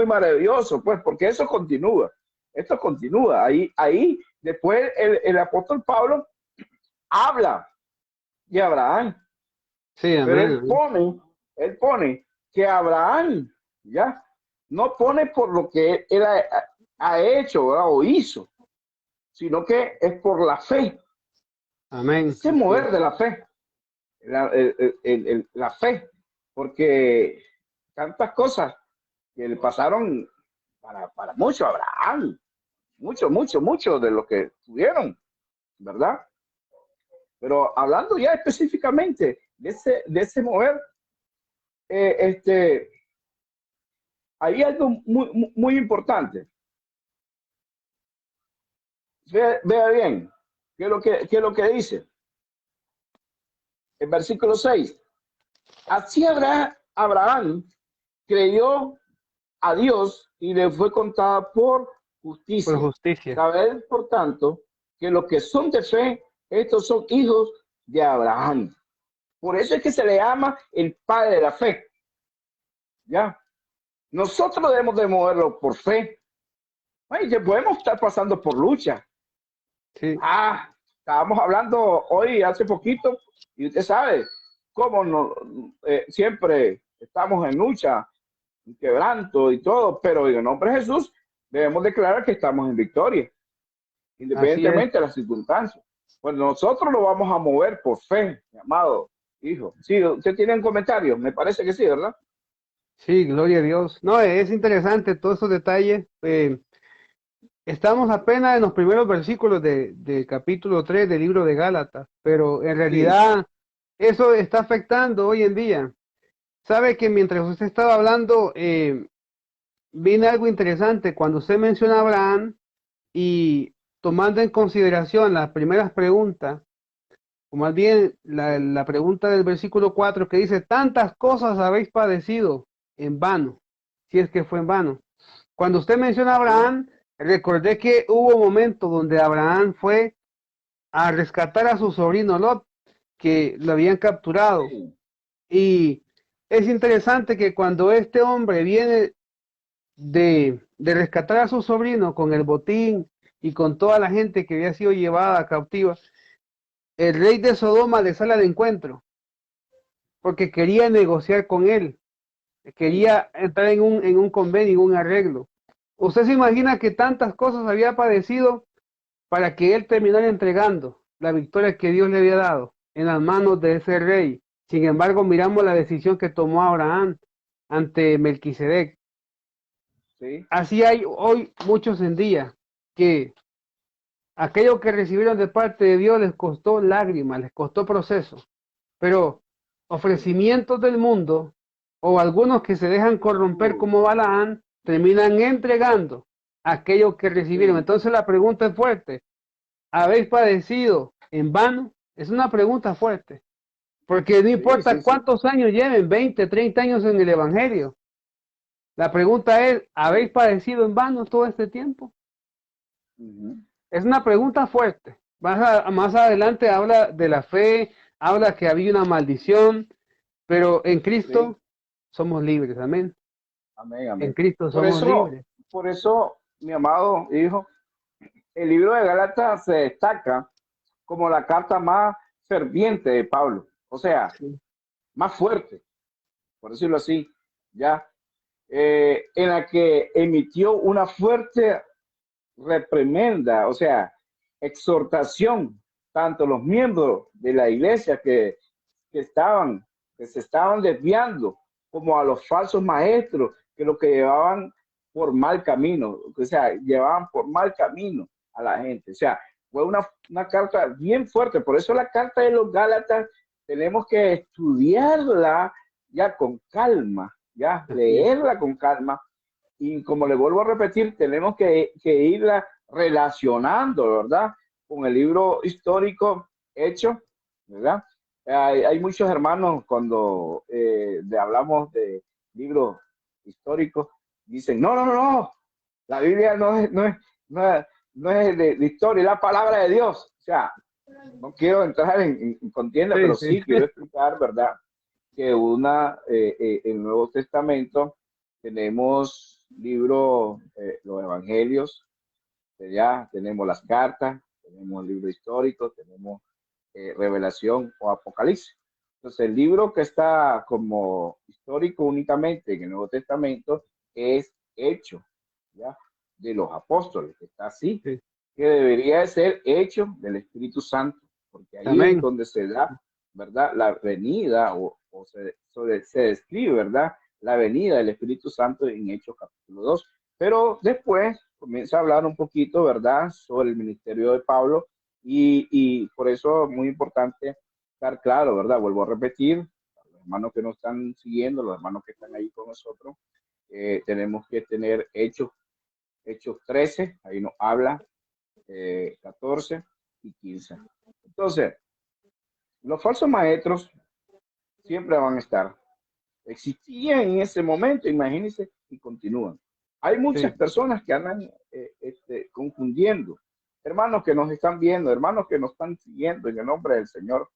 maravilloso, pues, porque eso continúa. Esto continúa. Ahí después el apóstol Pablo habla de Abraham. Sí, amén. Pero él pone que Abraham, ya, no pone por lo que él ha hecho, ¿verdad? O hizo, sino que es por la fe. Amén. Ese mover de la fe. La fe. Porque tantas cosas que le pasaron para mucho a Abraham. Mucho de lo que tuvieron, ¿verdad? Pero hablando ya específicamente de ese mover, hay algo muy importante. Vea bien, ¿qué es lo que dice? El versículo 6. Así Abraham creyó a Dios y le fue contada por justicia. Por justicia. Saber, por tanto, que los que son de fe, estos son hijos de Abraham. Por eso es que se le llama el padre de la fe. ¿Ya? Nosotros debemos de moverlo por fe. Ay, ya podemos estar pasando por lucha. Sí. Estábamos hablando hoy, hace poquito, y usted sabe cómo siempre estamos en lucha, en quebranto y todo, pero en el nombre de Jesús debemos declarar que estamos en victoria, independientemente de las circunstancias. Pues nosotros lo vamos a mover por fe, mi amado hijo. Sí, usted tiene un comentario, me parece que sí, ¿verdad? Sí, gloria a Dios. No, es interesante todos esos detalles. Estamos apenas en los primeros versículos del capítulo 3 del libro de Gálatas, pero en Sí. realidad eso está afectando hoy en día. Sabe que mientras usted estaba hablando, viene algo interesante. Cuando usted menciona a Abraham y tomando en consideración las primeras preguntas, o más bien la pregunta del versículo 4 que dice, tantas cosas habéis padecido en vano, si es que fue en vano. Cuando usted menciona a Abraham, recordé que hubo momentos donde Abraham fue a rescatar a su sobrino Lot, que lo habían capturado. Sí. Y es interesante que cuando este hombre viene de rescatar a su sobrino con el botín y con toda la gente que había sido llevada cautiva, el rey de Sodoma le sale al encuentro porque quería negociar con él, quería entrar en un convenio, en un arreglo. ¿Usted se imagina que tantas cosas había padecido para que él terminara entregando la victoria que Dios le había dado en las manos de ese rey? Sin embargo, miramos la decisión que tomó Abraham ante Melquisedec. Sí. Así hay hoy muchos en día que aquello que recibieron de parte de Dios les costó lágrimas, les costó proceso, pero ofrecimientos del mundo o algunos que se dejan corromper como Balaán terminan entregando aquello que recibieron. Sí. Entonces la pregunta es fuerte: ¿habéis padecido en vano? Es una pregunta fuerte, porque no Sí, importa sí, sí. cuántos años lleven, 20, 30 años en el Evangelio. La pregunta es, ¿habéis padecido en vano todo este tiempo? Ujú. Es una pregunta fuerte. Más adelante habla de la fe, habla que había una maldición, pero en Sí. Cristo somos libres, amén. Amén, En amén. Cristo Por somos eso, libres. por eso, mi amado hijo, el libro de Gálatas se destaca como la carta más ferviente de Pablo, o sea, Sí, más fuerte, por decirlo así, ya, en la que emitió una fuerte reprimenda, o sea, exhortación, tanto los miembros de la iglesia que estaban, que se estaban desviando, como a los falsos maestros, que lo que llevaban por mal camino, o sea, llevaban por mal camino a la gente. O sea, fue una carta bien fuerte. Por eso la carta de los Gálatas tenemos que estudiarla ya con calma, ya así es. leerla con calma. Y como le vuelvo a repetir, tenemos que irla relacionando, ¿verdad? Con el libro histórico hecho, ¿verdad? Hay muchos hermanos cuando hablamos de libros históricos, dicen, no, no, no, no, la Biblia no es de historia, es la palabra de Dios. O sea, no quiero entrar en contienda, Sí, pero sí. sí quiero explicar, ¿verdad? Que el Nuevo Testamento tenemos libros, los evangelios, ya tenemos las cartas, tenemos el libro histórico, tenemos Revelación o Apocalipsis. Entonces, el libro que está como histórico únicamente en el Nuevo Testamento es Hecho, ¿ya? De los apóstoles, que está así, Sí. que debería de ser hecho del Espíritu Santo, porque ahí es Amén. donde se da, ¿verdad? La venida se describe, ¿verdad? La venida del Espíritu Santo en Hechos capítulo 2. Pero después comienza a hablar un poquito, ¿verdad? Sobre el ministerio de Pablo y por eso es muy importante estar claro, ¿verdad? Vuelvo a repetir, los hermanos que nos están siguiendo, los hermanos que están ahí con nosotros, tenemos que tener Hechos 13, ahí nos habla 14 y 15. Entonces, los falsos maestros siempre van a estar. Existían en ese momento, imagínense, y continúan. Hay muchas Sí, personas que andan confundiendo. Hermanos que nos están viendo, hermanos que nos están siguiendo en el nombre del Señor,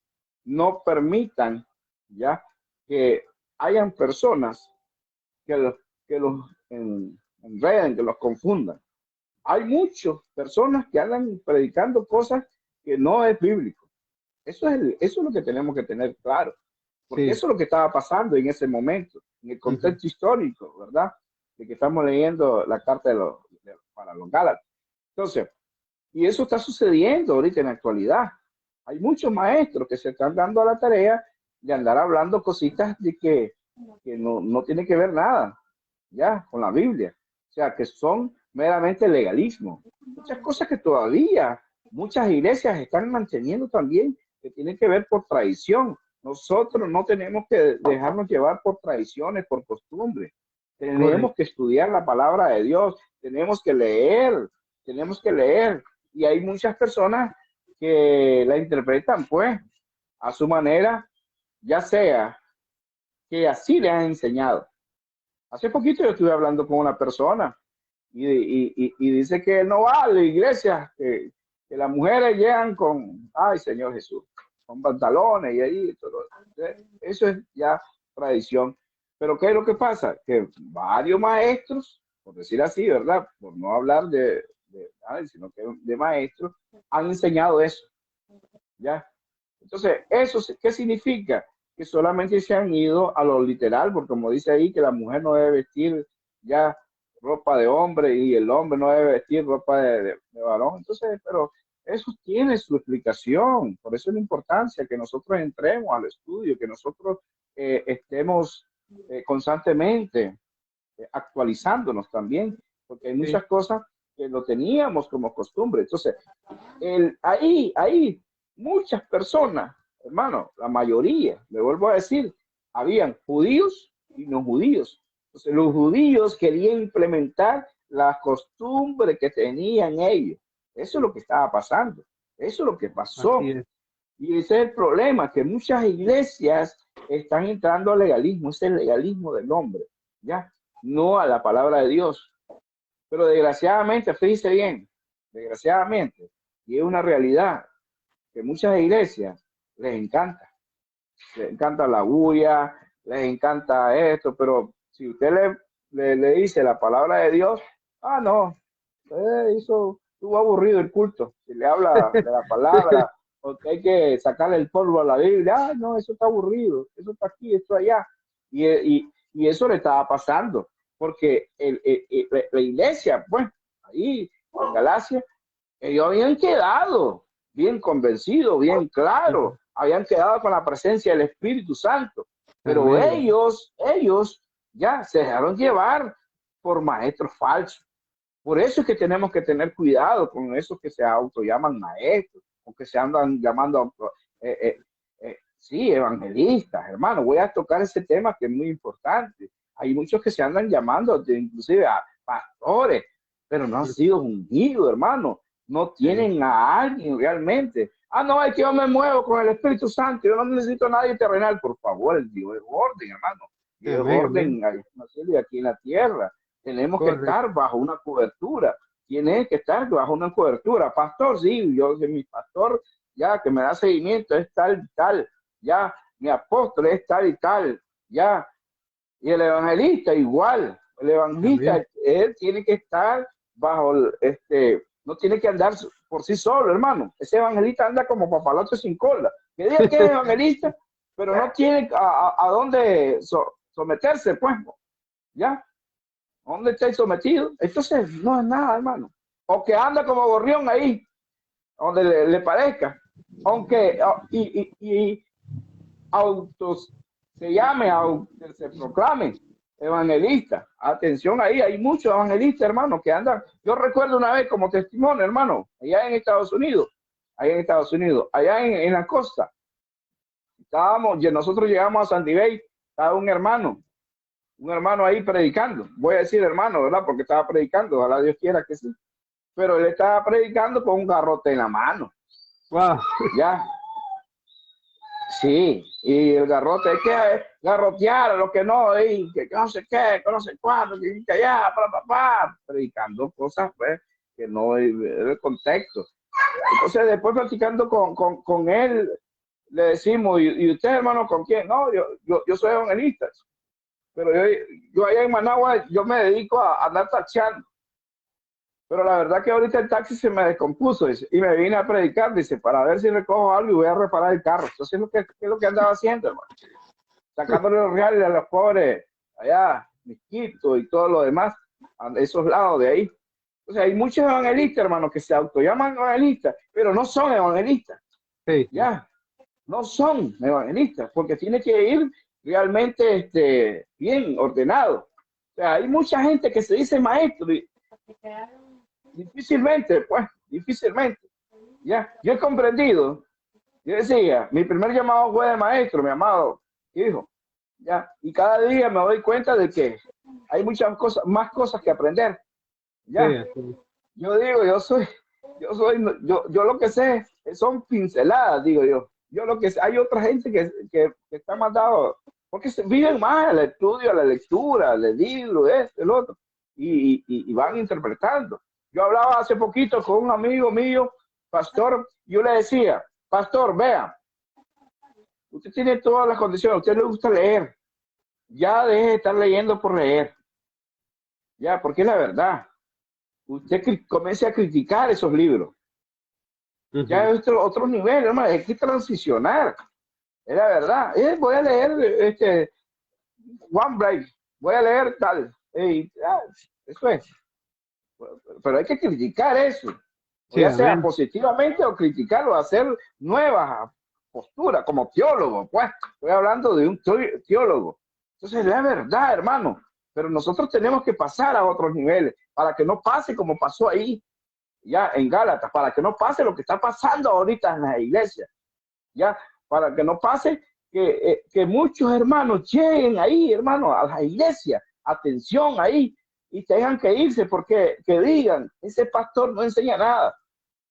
no permitan ya que hayan personas que los enreden, que los confundan. Hay muchas personas que andan predicando cosas que no es bíblico. Eso es lo que tenemos que tener claro, porque sí. eso es lo que estaba pasando en ese momento, en el Ujú. contexto histórico, ¿verdad? De que estamos leyendo la carta para los Gálatas. Entonces, y eso está sucediendo ahorita en la actualidad. Hay muchos maestros que se están dando a la tarea de andar hablando cositas de que no tiene que ver nada, ya, con la Biblia. O sea, que son meramente legalismo. Muchas cosas que todavía muchas iglesias están manteniendo también, que tienen que ver por tradición. Nosotros no tenemos que dejarnos llevar por tradiciones, por costumbres. Tenemos que estudiar la palabra de Dios, tenemos que leer. Y hay muchas personas que la interpretan, pues, a su manera, ya sea que así le han enseñado. Hace poquito yo estuve hablando con una persona y dice que no va a la iglesia, que las mujeres llegan con, ay Señor Jesús, con pantalones y ahí, todo. Eso es ya tradición. Pero ¿qué es lo que pasa? Que varios maestros, por decir así, ¿verdad? Por no hablar de sino que de maestros, han enseñado eso. ¿Ya? Entonces, ¿eso qué significa? Que solamente se han ido a lo literal, porque como dice ahí, que la mujer no debe vestir ya ropa de hombre y el hombre no debe vestir ropa de varón. Entonces, pero eso tiene su explicación. Por eso es la importancia que nosotros entremos al estudio, que nosotros estemos constantemente actualizándonos también, porque hay muchas cosas que lo teníamos como costumbre. Entonces, ahí muchas personas, hermano, la mayoría, le vuelvo a decir, habían judíos y no judíos. Entonces, los judíos querían implementar las costumbres que tenían ellos. Eso es lo que estaba pasando. Eso es lo que pasó. Y ese es el problema, que muchas iglesias están entrando al legalismo. Es el legalismo del hombre, ¿ya? No a la palabra de Dios. Pero desgraciadamente, fíjese bien, desgraciadamente, y es una realidad, que muchas iglesias les encanta la bulla, les encanta esto, pero si usted le dice la palabra de Dios, no, eso estuvo aburrido el culto. Si le habla de la palabra, porque hay que sacarle el polvo a la Biblia, no, eso está aburrido, eso está aquí, esto allá. Y eso le estaba pasando, porque la iglesia, pues, ahí en Galacia, ellos habían quedado bien convencidos, bien claros, habían quedado con la presencia del Espíritu Santo, pero ellos ya se dejaron llevar por maestros falsos. Por eso es que tenemos que tener cuidado con esos que se autollaman maestros, o que se andan llamando, sí, evangelistas, hermano. Voy a tocar ese tema que es muy importante. Hay muchos que se andan llamando, inclusive a pastores, pero no han sido ungidos, hermano. No tienen a alguien realmente. No, es que yo me muevo con el Espíritu Santo, yo no necesito a nadie terrenal. Por favor, el Dios es orden, hermano. Dios es orden aquí en la tierra. Tenemos que estar bajo una cobertura. Tiene que estar bajo una cobertura. Pastor, sí, yo soy mi pastor, ya que me da seguimiento, es tal y tal. Ya, mi apóstol es tal y tal. Ya, y el evangelista igual. El evangelista, él tiene que estar bajo, no tiene que andar por sí solo, hermano. Ese evangelista anda como papalote sin cola. Que diga que es evangelista, pero no tiene a dónde someterse, pues. ¿Ya? ¿Dónde está sometido? Entonces, no es nada, hermano. O que anda como gorrión ahí, donde le parezca. Aunque, y autos se llame, se proclame evangelista. Atención ahí, hay muchos evangelistas, hermano, que andan. Yo recuerdo una vez como testimonio, hermano, allá en Estados Unidos, allá en la costa. Nosotros llegamos a Sandy Bay, estaba un hermano ahí predicando. Voy a decir hermano, ¿verdad? Porque estaba predicando, ojalá Dios quiera que sí. Pero él estaba predicando con un garrote en la mano. Wow. Ya. Sí, y el garrote, hay que garrotear a lo que no, y que no sé qué, que no sé cuándo, que allá, predicando cosas pues, que no es el contexto. Entonces, después platicando con él, le decimos, ¿y usted, hermano, con quién? No, yo soy evangelista. Pero yo allá en Managua, yo me dedico a andar taxiando. Pero la verdad que ahorita el taxi se me descompuso, dice, y me vine a predicar, dice, para ver si recojo algo y voy a reparar el carro. Entonces, ¿qué es lo que andaba haciendo, hermano? Sacándole los reales a los pobres, allá, Misquito y todo lo demás, a esos lados de ahí. Entonces, hay muchos evangelistas, hermano, que se autollaman evangelistas, pero no son evangelistas. Sí. Ya. no son evangelistas, porque tiene que ir realmente bien ordenado. O sea, hay mucha gente que se dice maestro y difícilmente, pues, difícilmente. Ya, yo he comprendido. Yo decía, mi primer llamado fue de maestro, mi amado hijo. Ya, y cada día me doy cuenta de que hay muchas cosas, más cosas que aprender. Ya, sí. yo digo, yo lo que sé son pinceladas, digo yo. Yo lo que sé, hay otra gente que está mandado, porque viven más al estudio, a la lectura, al libro, el otro, y van interpretando. Yo hablaba hace poquito con un amigo mío, pastor, yo le decía, pastor, vea, usted tiene todas las condiciones, a usted le gusta leer, ya deje de estar leyendo por leer, ya, porque es la verdad. Usted comience a criticar esos libros. Ya es otro nivel, hermano, hay que transicionar. Es la verdad. Voy a leer One Break, voy a leer tal. Eso es. Pero hay que criticar eso. Ya sea positivamente o criticarlo, hacer nuevas posturas como teólogo. Pues estoy hablando de un teólogo. Entonces, es la verdad, hermano. Pero nosotros tenemos que pasar a otros niveles para que no pase como pasó ahí, ya en Gálatas, para que no pase lo que está pasando ahorita en la iglesia, ya, para que no pase que muchos hermanos lleguen ahí, hermano, a la iglesia, atención ahí, y tengan que irse porque que digan, ese pastor no enseña nada,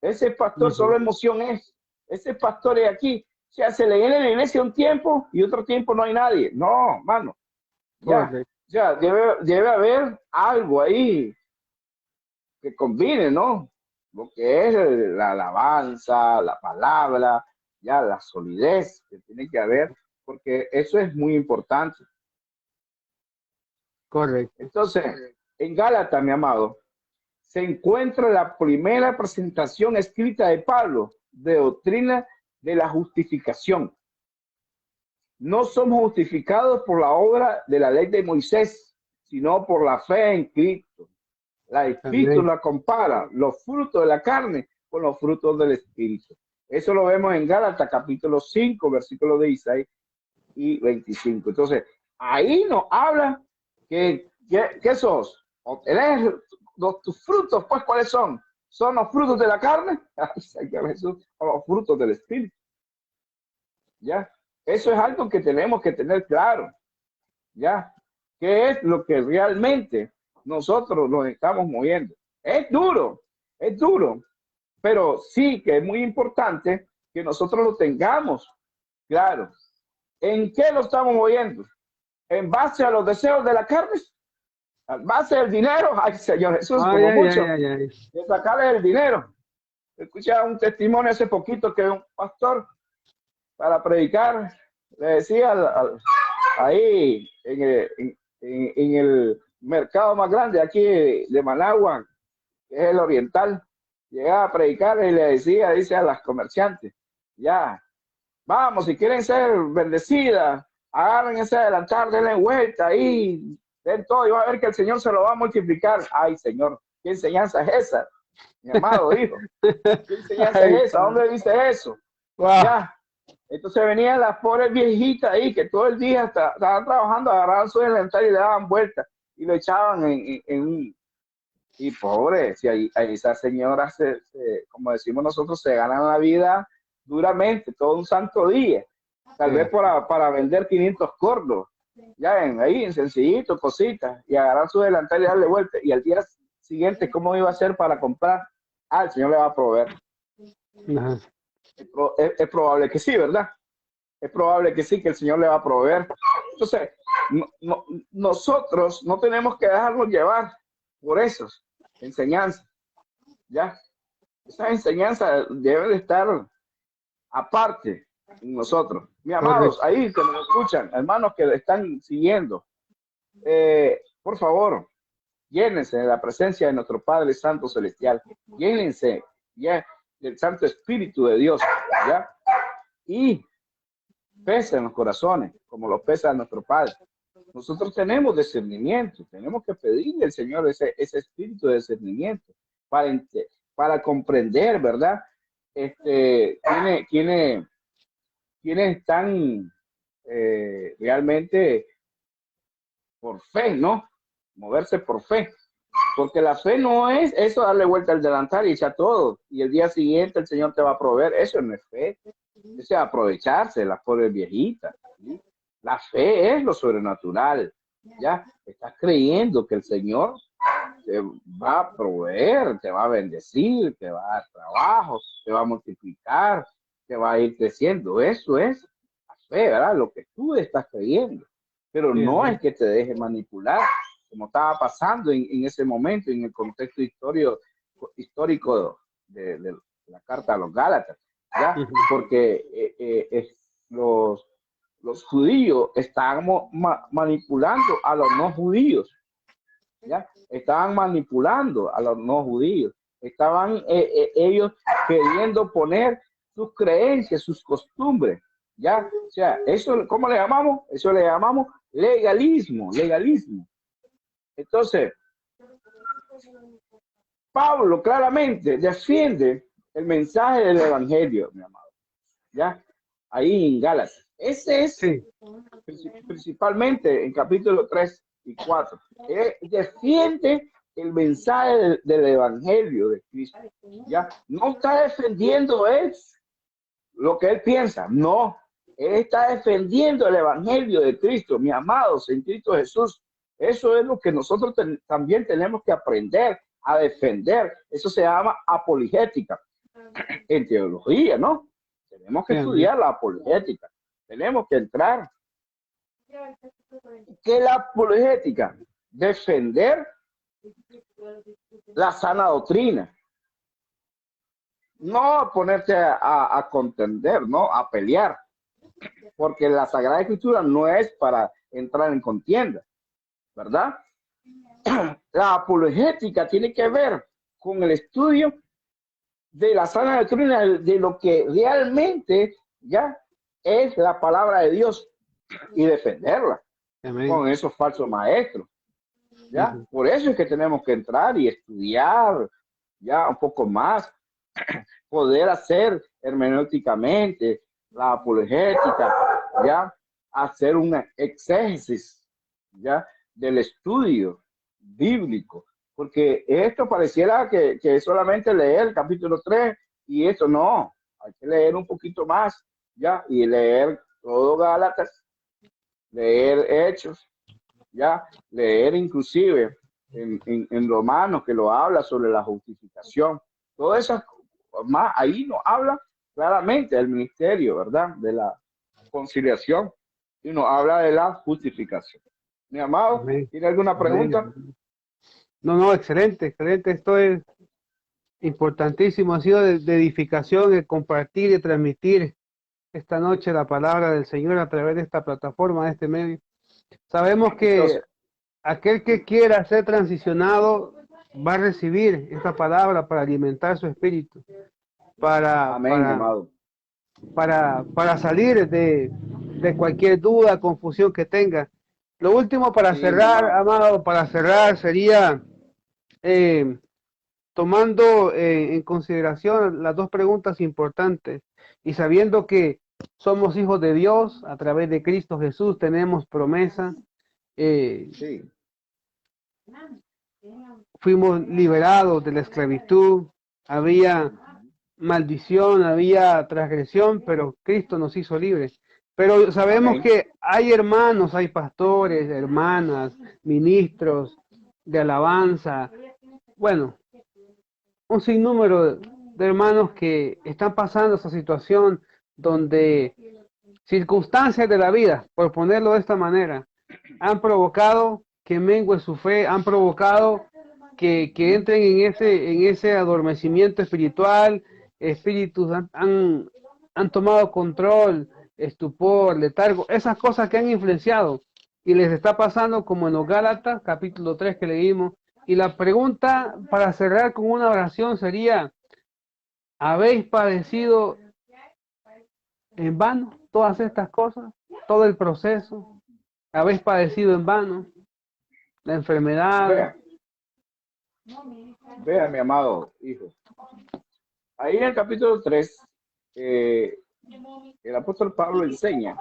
ese pastor solo emoción es, ese pastor es aquí, o sea, se le viene a la iglesia un tiempo y otro tiempo no hay nadie. No, mano, ya debe haber algo ahí que combine, ¿no? Lo que es la alabanza, la palabra, ya la solidez que tiene que haber, porque eso es muy importante. Correcto. Entonces, en Gálatas, mi amado, se encuentra la primera presentación escrita de Pablo de doctrina de la justificación. No somos justificados por la obra de la ley de Moisés, sino por la fe en Cristo. La epístola compara los frutos de la carne con los frutos del Espíritu. Eso lo vemos en Gálatas capítulo 5, versículos 16 y 25. Entonces, ahí nos habla que sos. ¿Tenés tus frutos? Pues, ¿cuáles son? ¿Son los frutos de la carne? O los frutos del Espíritu. ¿Ya? Eso es algo que tenemos que tener claro. ¿Ya? ¿Qué es lo que realmente nosotros nos estamos moviendo? Es duro, pero sí que es muy importante que nosotros lo tengamos claro. ¿En qué lo estamos moviendo? ¿En base a los deseos de la carne? ¿En base al dinero? Ay, Señor Jesús, como mucho. De sacarle el dinero. Escuché un testimonio hace poquito que un pastor, para predicar, le decía ahí en el mercado más grande aquí de Managua, que es el Oriental, llegaba a predicar y le decía, dice a las comerciantes, ya, vamos, si quieren ser bendecidas, agarren ese delantal, denle vuelta ahí, den todo y va a ver que el Señor se lo va a multiplicar. Ay, Señor, ¿qué enseñanza es esa? Mi amado hijo, ¿qué enseñanza es esa? ¿Dónde dice eso? Wow. Ya. Entonces venían las pobres viejitas ahí que todo el día estaban trabajando, agarraban su delantal y le daban vueltas y lo echaban en un... Y pobre, si ahí esas señoras, como decimos nosotros, se ganan la vida duramente, todo un santo día. Tal vez para vender 500 cordos, ya ahí en sencillito, cositas, y agarrar su delantal y darle vuelta. Y al día siguiente, ¿cómo iba a hacer para comprar? Ah, el Señor le va a proveer. Es probable que sí, ¿verdad? Es probable que sí, que el Señor le va a proveer. Entonces, nosotros no tenemos que dejarnos llevar por esas enseñanzas, ¿ya? Esas enseñanzas deben de estar aparte en nosotros. Mis amados, ahí que nos escuchan, hermanos que están siguiendo, por favor, llénense de la presencia de nuestro Padre Santo Celestial, llénense ya del Santo Espíritu de Dios, ¿ya? Y pesen los corazones, como los pesa nuestro Padre. Nosotros tenemos discernimiento, tenemos que pedirle al Señor ese espíritu de discernimiento para comprender, ¿verdad? quienes están realmente por fe, ¿no? Moverse por fe. Porque la fe no es eso, darle vuelta al delantal y echar todo. Y el día siguiente el Señor te va a proveer. Eso no es fe. Eso es aprovecharse de las pobres viejitas. ¿Sí? La fe es lo sobrenatural. Ya estás creyendo que el Señor te va a proveer, te va a bendecir, te va a dar trabajo, te va a multiplicar, te va a ir creciendo. Eso es la fe, ¿verdad? Lo que tú estás creyendo. Pero no es que te deje manipular, como estaba pasando en ese momento, en el contexto histórico de la carta a los Gálatas, ¿ya? Porque los judíos estaban manipulando a los no judíos, ¿ya? Estaban manipulando a los no judíos, estaban ellos queriendo poner sus creencias, sus costumbres, ¿ya? O sea, eso, ¿cómo le llamamos? Eso le llamamos legalismo. Entonces, Pablo claramente defiende el mensaje del evangelio, mi amado, ¿ya? Ahí en Gálatas. Ese es principalmente en capítulo 3 y 4. Él defiende el mensaje del evangelio de Cristo, ¿ya? No está defendiendo él lo que él piensa, no. Él está defendiendo el evangelio de Cristo, mis amados, en Cristo Jesús. Eso es lo que nosotros también tenemos que aprender a defender. Eso se llama apologética en teología, ¿no? Tenemos que estudiar la apologética. Tenemos que entrar. ¿Qué es la apologética? Defender la sana doctrina. No ponerte a contender, ¿no? A pelear. Porque la Sagrada Escritura no es para entrar en contienda, ¿verdad? La apologética tiene que ver con el estudio de la sana doctrina, de lo que realmente ya es la palabra de Dios y defenderla. Amén. Con esos falsos maestros. ¿Ya? Por eso es que tenemos que entrar y estudiar ya un poco más, poder hacer hermenéuticamente la apologética, ya hacer una exégesis ya del estudio bíblico, porque esto pareciera que es solamente leer el capítulo 3 y esto no, hay que leer un poquito más, ya, y leer todo Gálatas, leer Hechos, ya, leer inclusive en Romanos que lo habla sobre la justificación, todas esas más, ahí nos habla claramente del ministerio, ¿verdad? De la conciliación y nos habla de la justificación. Mi amado, ¿tiene alguna pregunta? No, excelente. Esto es importantísimo. Ha sido de edificación el compartir y transmitir esta noche la palabra del Señor a través de esta plataforma, de este medio. Sabemos que entonces, aquel que quiera ser transicionado va a recibir esta palabra para alimentar su espíritu, para salir de cualquier duda, confusión que tenga. Lo último para cerrar, amado, para cerrar sería tomando en consideración las dos preguntas importantes y sabiendo que somos hijos de Dios a través de Cristo Jesús, tenemos promesa. Fuimos liberados de la esclavitud, había maldición, había transgresión, pero Cristo nos hizo libres. Pero sabemos que hay hermanos, hay pastores, hermanas, ministros de alabanza, bueno, un sinnúmero de hermanos que están pasando esa situación donde circunstancias de la vida, por ponerlo de esta manera, han provocado que mengue su fe, han provocado que entren en ese adormecimiento espiritual, espíritus han tomado control, estupor, letargo, esas cosas que han influenciado y les está pasando como en los Gálatas, capítulo 3 que leímos. Y la pregunta para cerrar con una oración sería, ¿habéis padecido en vano todas estas cosas? Todo el proceso, ¿habéis padecido en vano? La enfermedad. Vea, mi amado hijo. Ahí en el capítulo 3 el apóstol Pablo enseña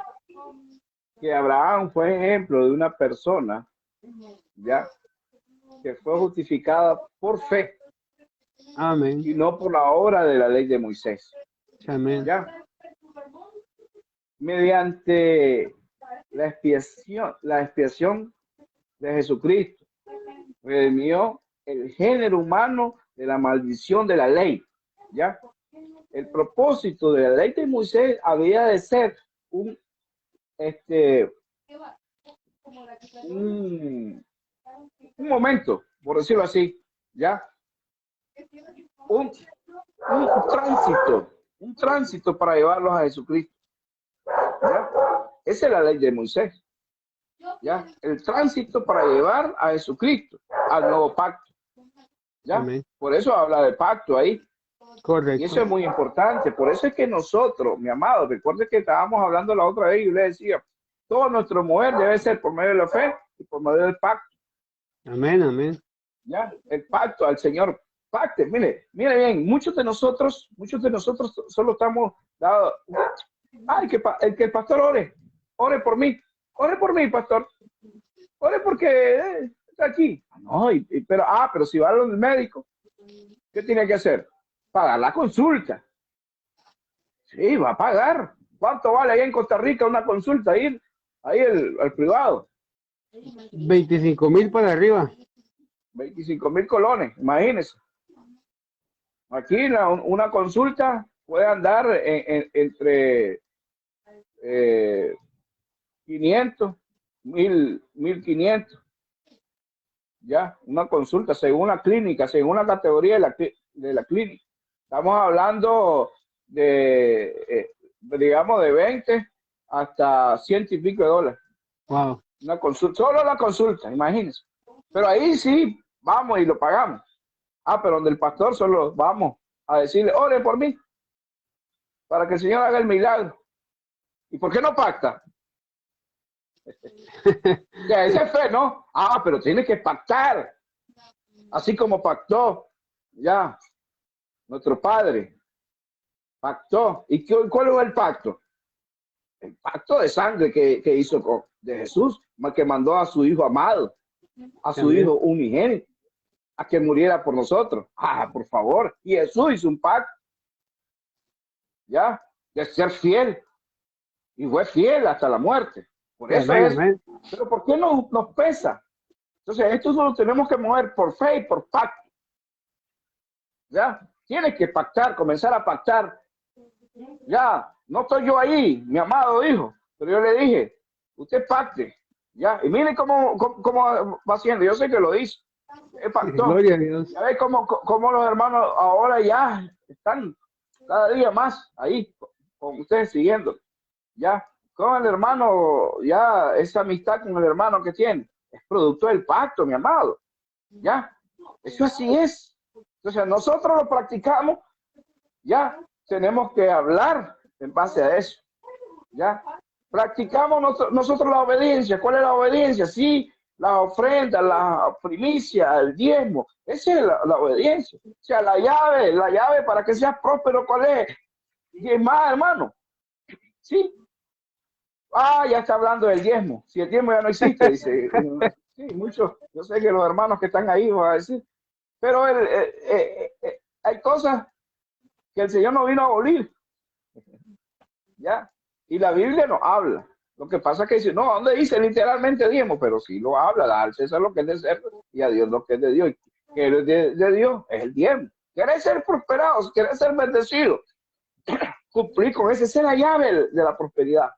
que Abraham fue ejemplo de una persona, ya, que fue justificada por fe. Amén. Y no por la obra de la ley de Moisés. Amén. ¿Ya? Mediante la expiación de Jesucristo, redimió el género humano de la maldición de la ley. ¿Ya? El propósito de la ley de Moisés había de ser un momento, por decirlo así, ¿ya? Un tránsito para llevarlos a Jesucristo. ¿Ya? Esa es la ley de Moisés. ¿Ya? El tránsito para llevar a Jesucristo al nuevo pacto. ¿Ya? Amén. Por eso habla de pacto ahí. Correcto. Y eso es muy importante. Por eso es que nosotros, mi amado, recuerde que estábamos hablando la otra vez y yo le decía, todo nuestro mover debe ser por medio de la fe y por medio del pacto. Amén, amén. ¿Ya? El pacto al Señor. Pacte, mire bien, muchos de nosotros solo estamos dados, que el pastor ore por mí, pastor, ore porque está aquí. No, pero si va al médico, ¿qué tiene que hacer? Pagar la consulta. Sí, va a pagar. ¿Cuánto vale allá en Costa Rica una consulta? Ahí al privado. 25,000 para arriba. 25,000 colones, imagínense. Aquí una consulta puede andar entre 500, 1,500. Ya, una consulta según la clínica, según la categoría de la clínica. Estamos hablando digamos, de 20 hasta 100 y pico de dólares. Wow. Una consulta, solo la consulta, imagínense. Pero ahí sí, vamos y lo pagamos. Pero donde el pastor solo vamos a decirle, ore por mí, para que el Señor haga el milagro. ¿Y por qué no pacta? Ya, esa es fe, ¿no? Pero tiene que pactar. Así como pactó, ya, nuestro padre pactó. ¿Y cuál es el pacto? El pacto de sangre que hizo de Jesús, que mandó a su hijo amado, a su hijo unigénito, a que muriera por nosotros. Por favor. Y Jesús hizo un pacto, ya, de ser fiel. Y fue fiel hasta la muerte. Por eso Pero ¿por qué nos pesa? Entonces, esto lo tenemos que mover por fe y por pacto. Ya, tienes que pactar, comenzar a pactar. Ya, no estoy yo ahí, mi amado hijo, pero yo le dije, usted pacte. Ya, y mire cómo va haciendo. Yo sé que lo hizo. Gloria a Dios. Ya ves cómo los hermanos ahora ya están cada día más ahí con ustedes siguiendo. Ya, con el hermano, ya esa amistad con el hermano que tiene es producto del pacto, mi amado. Ya, eso así es. Entonces nosotros lo practicamos, ya tenemos que hablar en base a eso. Ya, practicamos nosotros la obediencia. ¿Cuál es la obediencia? Sí, la ofrenda, la primicia, el diezmo. Esa es la obediencia. O sea, la llave para que seas próspero, ¿cuál es? Diezmar, hermano. Sí. Ya está hablando del diezmo. Si el diezmo ya no existe, dice. Sí, muchos. Yo sé que los hermanos que están ahí van a decir. Pero hay cosas que el Señor no vino a abolir. ¿Ya? Y la Biblia no habla. Lo que pasa es que dice, no, ¿dónde dice literalmente diezmo? Pero sí lo habla, da al César lo que es de César y a Dios lo que es de Dios. Que es de Dios es el diezmo. ¿Querés ser prosperados? ¿Querés ser bendecidos? Cumplir con esa es la llave de la prosperidad.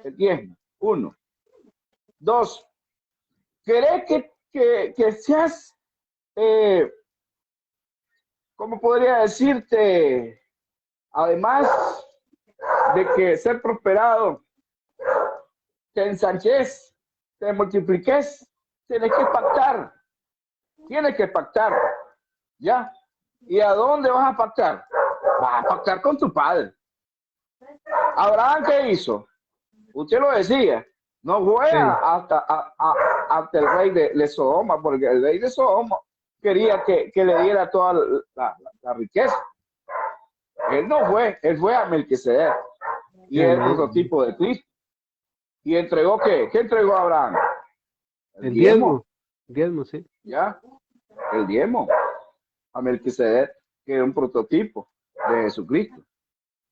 El diezmo. 1. 2. ¿Querés que seas, cómo podría decirte, además de que ser prosperado, te ensanches, te multipliques, tienes que pactar. Tienes que pactar. ¿Ya? ¿Y a dónde vas a pactar? Vas a pactar con tu padre. Abraham, ¿qué hizo? Usted lo decía. No fue hasta el rey de Sodoma, porque el rey de Sodoma quería que le diera toda la riqueza. Él no fue, él fue a Melquisedec. y es el prototipo de Cristo. ¿Y entregó qué? ¿Qué entregó Abraham? El diezmo. Diezmo, sí. Ya, el diezmo. A Melquisedec, que es un prototipo de Jesucristo.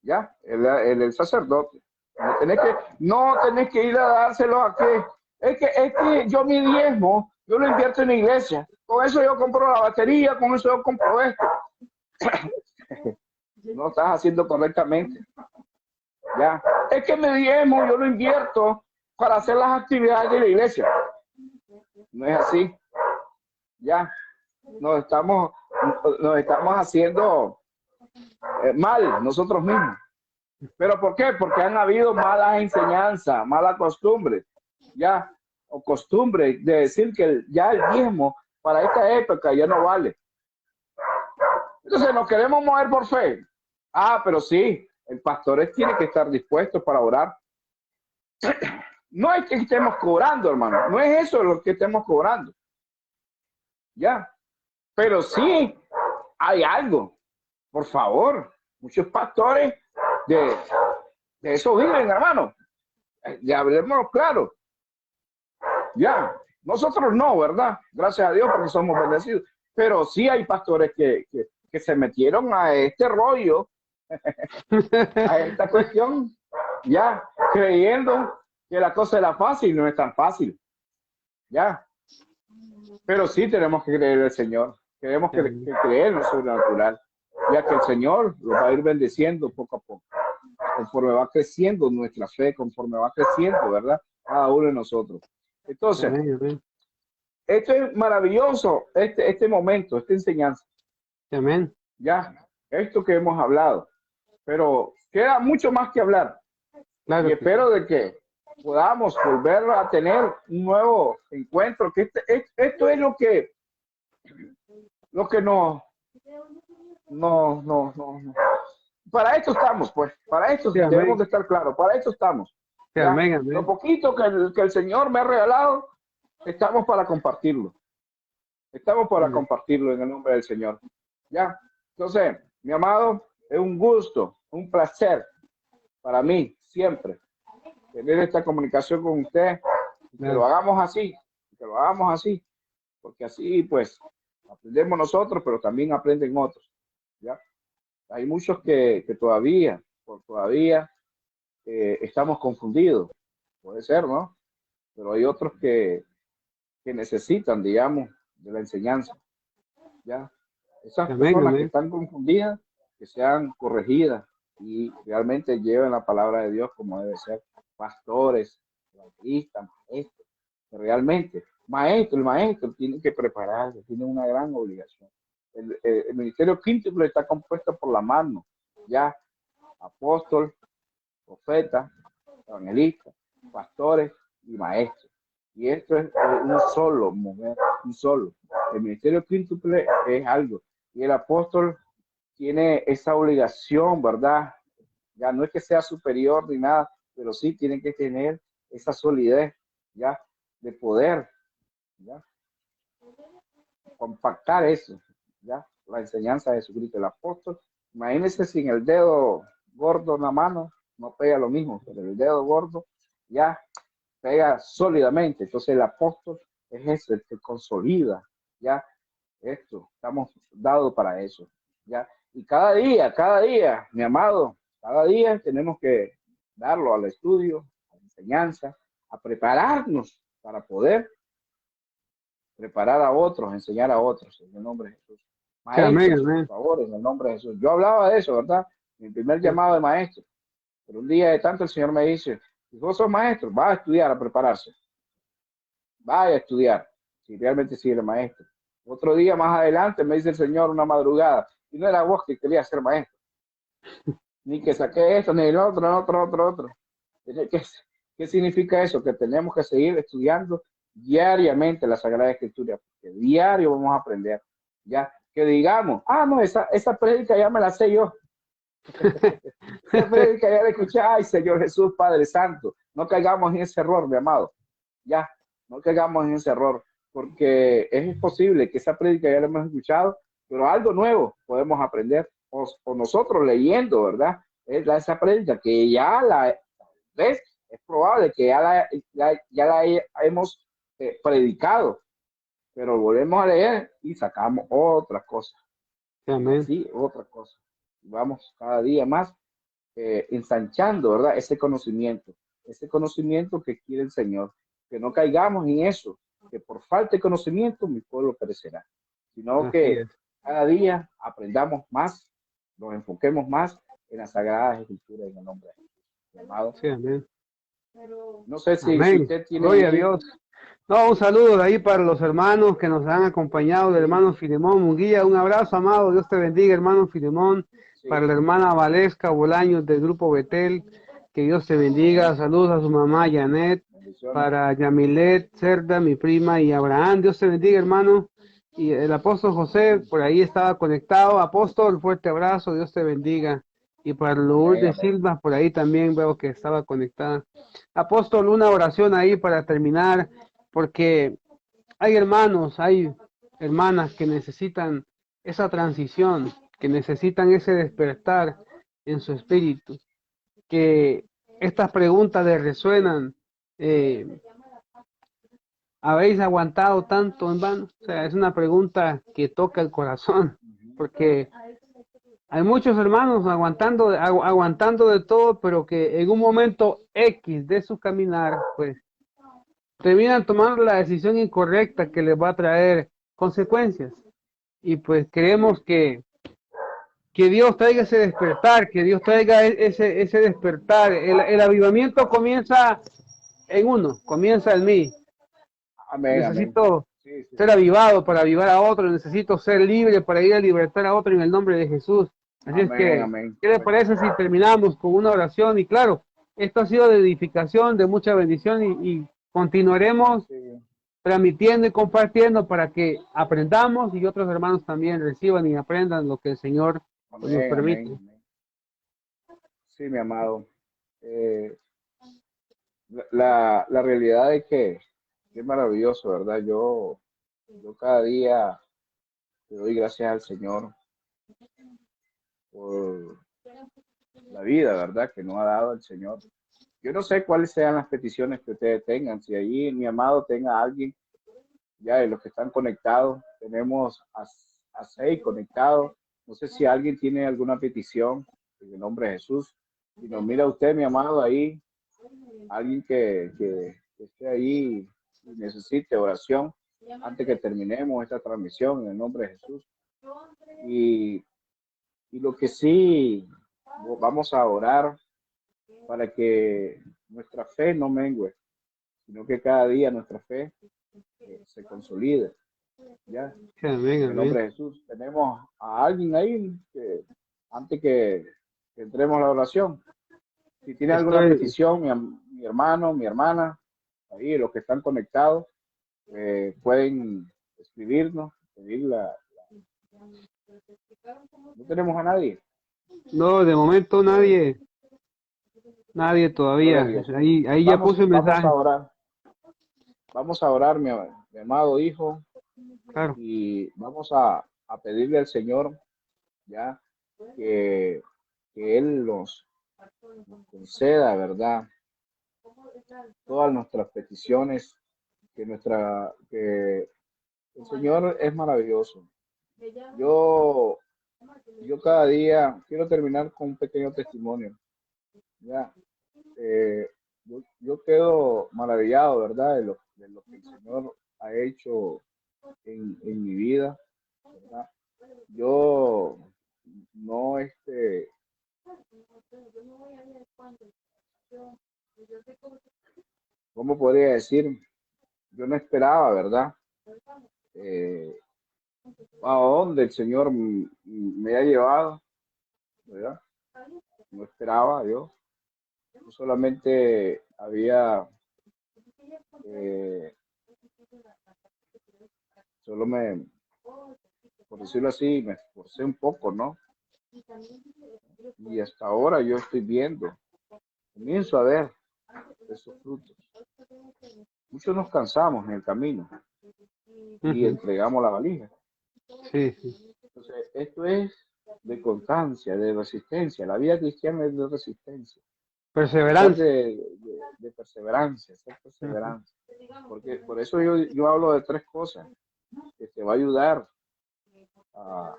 Ya, el sacerdote. No tenés que ir a dárselo a que. Es que yo mi diezmo, yo lo invierto en la iglesia. Con eso yo compro la batería, con eso yo compro esto. No estás haciendo correctamente. Ya, es que mi diezmo yo lo invierto para hacer las actividades de la iglesia. No es así. Ya, nos estamos haciendo mal nosotros mismos. ¿Pero por qué? Porque han habido malas enseñanzas, mala costumbre, ya, o costumbre de decir que ya el diezmo para esta época ya no vale. Entonces nos queremos mover por fe. Ah, pero sí, el pastor tiene que estar dispuesto para orar. No es que estemos cobrando, hermano, no es eso lo que estemos cobrando. Ya, pero sí hay algo, por favor, muchos pastores de eso viven, hermano. Ya hablemos claro. Ya, nosotros no, ¿verdad? Gracias a Dios porque somos bendecidos. Pero sí hay pastores que se metieron a este rollo, a esta cuestión, ya, creyendo que la cosa era fácil, no es tan fácil. Ya. Pero sí tenemos que creer en el Señor. Tenemos que creer en lo sobrenatural, ya que el Señor lo va a ir bendeciendo poco a poco, conforme va creciendo nuestra fe, conforme va creciendo, ¿verdad? Cada uno de nosotros. Entonces, esto es maravilloso, este momento, esta enseñanza. Amén. Ya, esto que hemos hablado. Pero queda mucho más que hablar. Claro, y espero de que podamos volver a tener un nuevo encuentro, que esto es lo que no. Para esto estamos, pues, para esto sí, debemos de estar claros, para esto estamos. Sí, amén, amén. Lo poquito que el Señor me ha regalado, estamos para compartirlo. Estamos para compartirlo en el nombre del Señor. Ya, entonces, mi amado, es un gusto, un placer para mí siempre tener esta comunicación con usted, que lo hagamos así, porque así pues aprendemos nosotros, pero también aprenden otros. ¿Ya? Hay muchos que todavía estamos confundidos, puede ser, ¿no? Pero hay otros que necesitan, digamos, de la enseñanza. ¿Ya? Esas personas que están confundidas, que sean corregidas y realmente lleven la palabra de Dios como debe ser. Pastores, evangelistas, maestros, que realmente, el maestro tiene que prepararse, tiene una gran obligación. El ministerio quíntuple está compuesto por la mano, ya, apóstol, profeta, evangelista, pastores y maestros. Y esto es un solo momento, un solo. El ministerio quíntuple es algo. Y el apóstol tiene esa obligación, ¿verdad? Ya no es que sea superior ni nada, pero sí tiene que tener esa solidez, ¿ya? De poder, ¿ya? Compactar eso, ¿ya? La enseñanza de Jesucristo, el apóstol. Imagínense sin el dedo gordo en la mano, no pega lo mismo, pero el dedo gordo ya pega sólidamente. Entonces el apóstol es ese, el que consolida, ¿ya? Esto, estamos dados para eso, ¿ya? Y cada día, mi amado, cada día tenemos que darlo al estudio, a la enseñanza, a prepararnos para poder preparar a otros, enseñar a otros, en el nombre de Jesús. Maestros, por favor, en el nombre de Jesús. Yo hablaba de eso, ¿verdad? Mi primer llamado de maestro. Pero un día de tanto el Señor me dice, si vos sos maestro, va a estudiar, a prepararse. Vaya a estudiar, si realmente sí eres maestro. Otro día más adelante me dice el Señor una madrugada, y no era vos que querías ser maestro. Ni que saqué esto, ni el otro. ¿Qué significa eso? Que tenemos que seguir estudiando diariamente la Sagrada Escritura, porque diario vamos a aprender. Ya, que digamos, no, esa prédica ya me la sé yo. Esa prédica ya la escuché, ay Señor Jesús, Padre Santo. No caigamos en ese error, mi amado. Ya, no caigamos en ese error, porque es posible que esa prédica ya la hemos escuchado, pero algo nuevo podemos aprender, o nosotros leyendo, ¿verdad? esa prédica que ya ¿ves? Es probable que ya la hemos predicado, pero volvemos a leer y sacamos otra cosa. Amén. Sí, otra cosa. Vamos cada día más ensanchando, ¿verdad? Ese conocimiento que quiere el Señor, que no caigamos en eso, que por falta de conocimiento mi pueblo perecerá, sino Así que es. cada día aprendamos más, nos enfoquemos más en las sagradas escrituras en el nombre de Jesús, amado. Sí, amén. No sé si Amén. usted tiene Gloria a ahí. Dios. No, un saludo de ahí para los hermanos que nos han acompañado, el hermano Filemón Munguía. Un abrazo, amado. Dios te bendiga, hermano Filemón. Sí, Para la hermana Valesca Bolaños del Grupo Betel. Que Dios te bendiga. Saludos a su mamá Janet. bendiciones. Para Yamilet, Cerda, mi prima, y Abraham. Dios te bendiga, hermano. Y el apóstol José, por ahí estaba conectado. Apóstol, fuerte abrazo. Dios te bendiga. Y para Lourdes Silva, por ahí también veo que estaba conectada. Apóstol, una oración ahí para terminar, porque hay hermanos, hay hermanas que necesitan esa transición, que necesitan ese despertar en su espíritu, que estas preguntas les resuenan. ¿Habéis aguantado tanto en vano? O sea, es una pregunta que toca el corazón, porque hay muchos hermanos aguantando de todo, pero que en un momento X de su caminar, pues, terminan tomando la decisión incorrecta que les va a traer consecuencias. Y pues queremos que Dios traiga ese despertar, que Dios traiga ese despertar. El avivamiento comienza en uno, comienza en mí. Amén, Necesito sí, sí. ser avivado para avivar a otro, necesito ser libre para ir a libertar a otro en el nombre de Jesús. Así es que, Amén. ¿qué le parece si terminamos con una oración? Y claro, esto ha sido de edificación, de mucha bendición y continuaremos transmitiendo y compartiendo para que aprendamos y otros hermanos también reciban y aprendan lo que el Señor nos permite. Amén. Sí, mi amado. La realidad es que es maravilloso, ¿verdad? Yo cada día le doy gracias al Señor por la vida, ¿verdad? Que nos ha dado el Señor. Yo no sé cuáles sean las peticiones que ustedes tengan. Si allí mi amado tenga a alguien, ya de los que están conectados, tenemos a 6 conectados. No sé si alguien tiene alguna petición en el nombre de Jesús. Si nos mira usted, mi amado, ahí, alguien que esté ahí y necesite oración antes que terminemos esta transmisión en el nombre de Jesús. Y lo que sí, vamos a orar para que nuestra fe no mengue, sino que cada día nuestra fe se consolide. ¿Ya? Amén, en el nombre de Jesús. Tenemos a alguien ahí que antes que entremos a la oración, si tiene alguna petición, mi hermano, mi hermana, ahí los que están conectados, pueden escribirnos, pedirla. No tenemos a nadie. No, de momento nadie todavía. Ahí ya puse el mensaje. Vamos a orar, mi amado hijo. Claro. Y vamos a pedirle al Señor ya que Él nos conceda, ¿verdad? Todas nuestras peticiones, que el Señor es maravilloso. Yo cada día quiero terminar con un pequeño testimonio. Ya, yo quedo maravillado, ¿verdad? De lo que el Señor ha hecho en mi vida, ¿verdad? Yo no, ¿cómo podría decir? Yo no esperaba, ¿verdad? A dónde el Señor me ha llevado, ¿verdad? No esperaba yo. Yo solamente había, por decirlo así, me esforcé un poco, ¿no? Y hasta ahora yo estoy viendo, comienzo a ver esos frutos. Muchos nos cansamos en el camino y entregamos la valija. Sí. Entonces, esto es de constancia, de resistencia. La vida cristiana es de resistencia. Perseverancia. De perseverancia, ser perseverancia. Porque por eso yo hablo de tres cosas que te va a ayudar a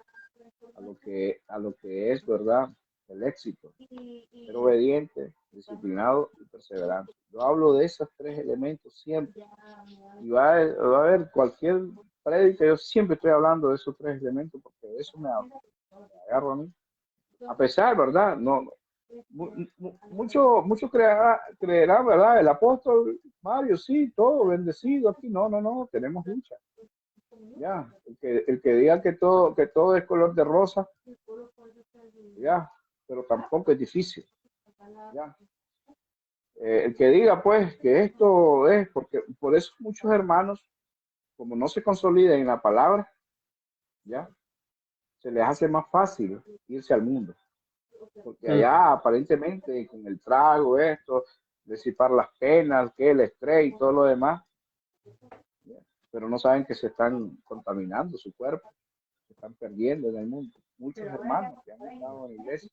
lo que es, ¿verdad? El éxito. Ser obediente, disciplinado y perseverante. Yo hablo de esos tres elementos siempre. Y va a haber cualquier prédica, yo siempre estoy hablando de esos tres elementos porque de eso me agarro a mí. A pesar, ¿verdad? Muchos creerán, ¿verdad? El apóstol Mario, sí, todo bendecido aquí. No, tenemos lucha. Ya, el que diga que todo es color de rosa, ya, pero tampoco es difícil. Ya. El que diga, pues, que esto es, porque por eso muchos hermanos, como no se consolidan en la palabra, ya, se les hace más fácil irse al mundo. Porque allá aparentemente con el trago, esto, disipar las penas, que el estrés y todo lo demás, pero no saben que se están contaminando su cuerpo, se están perdiendo en el mundo. Muchos hermanos que han estado en la iglesia,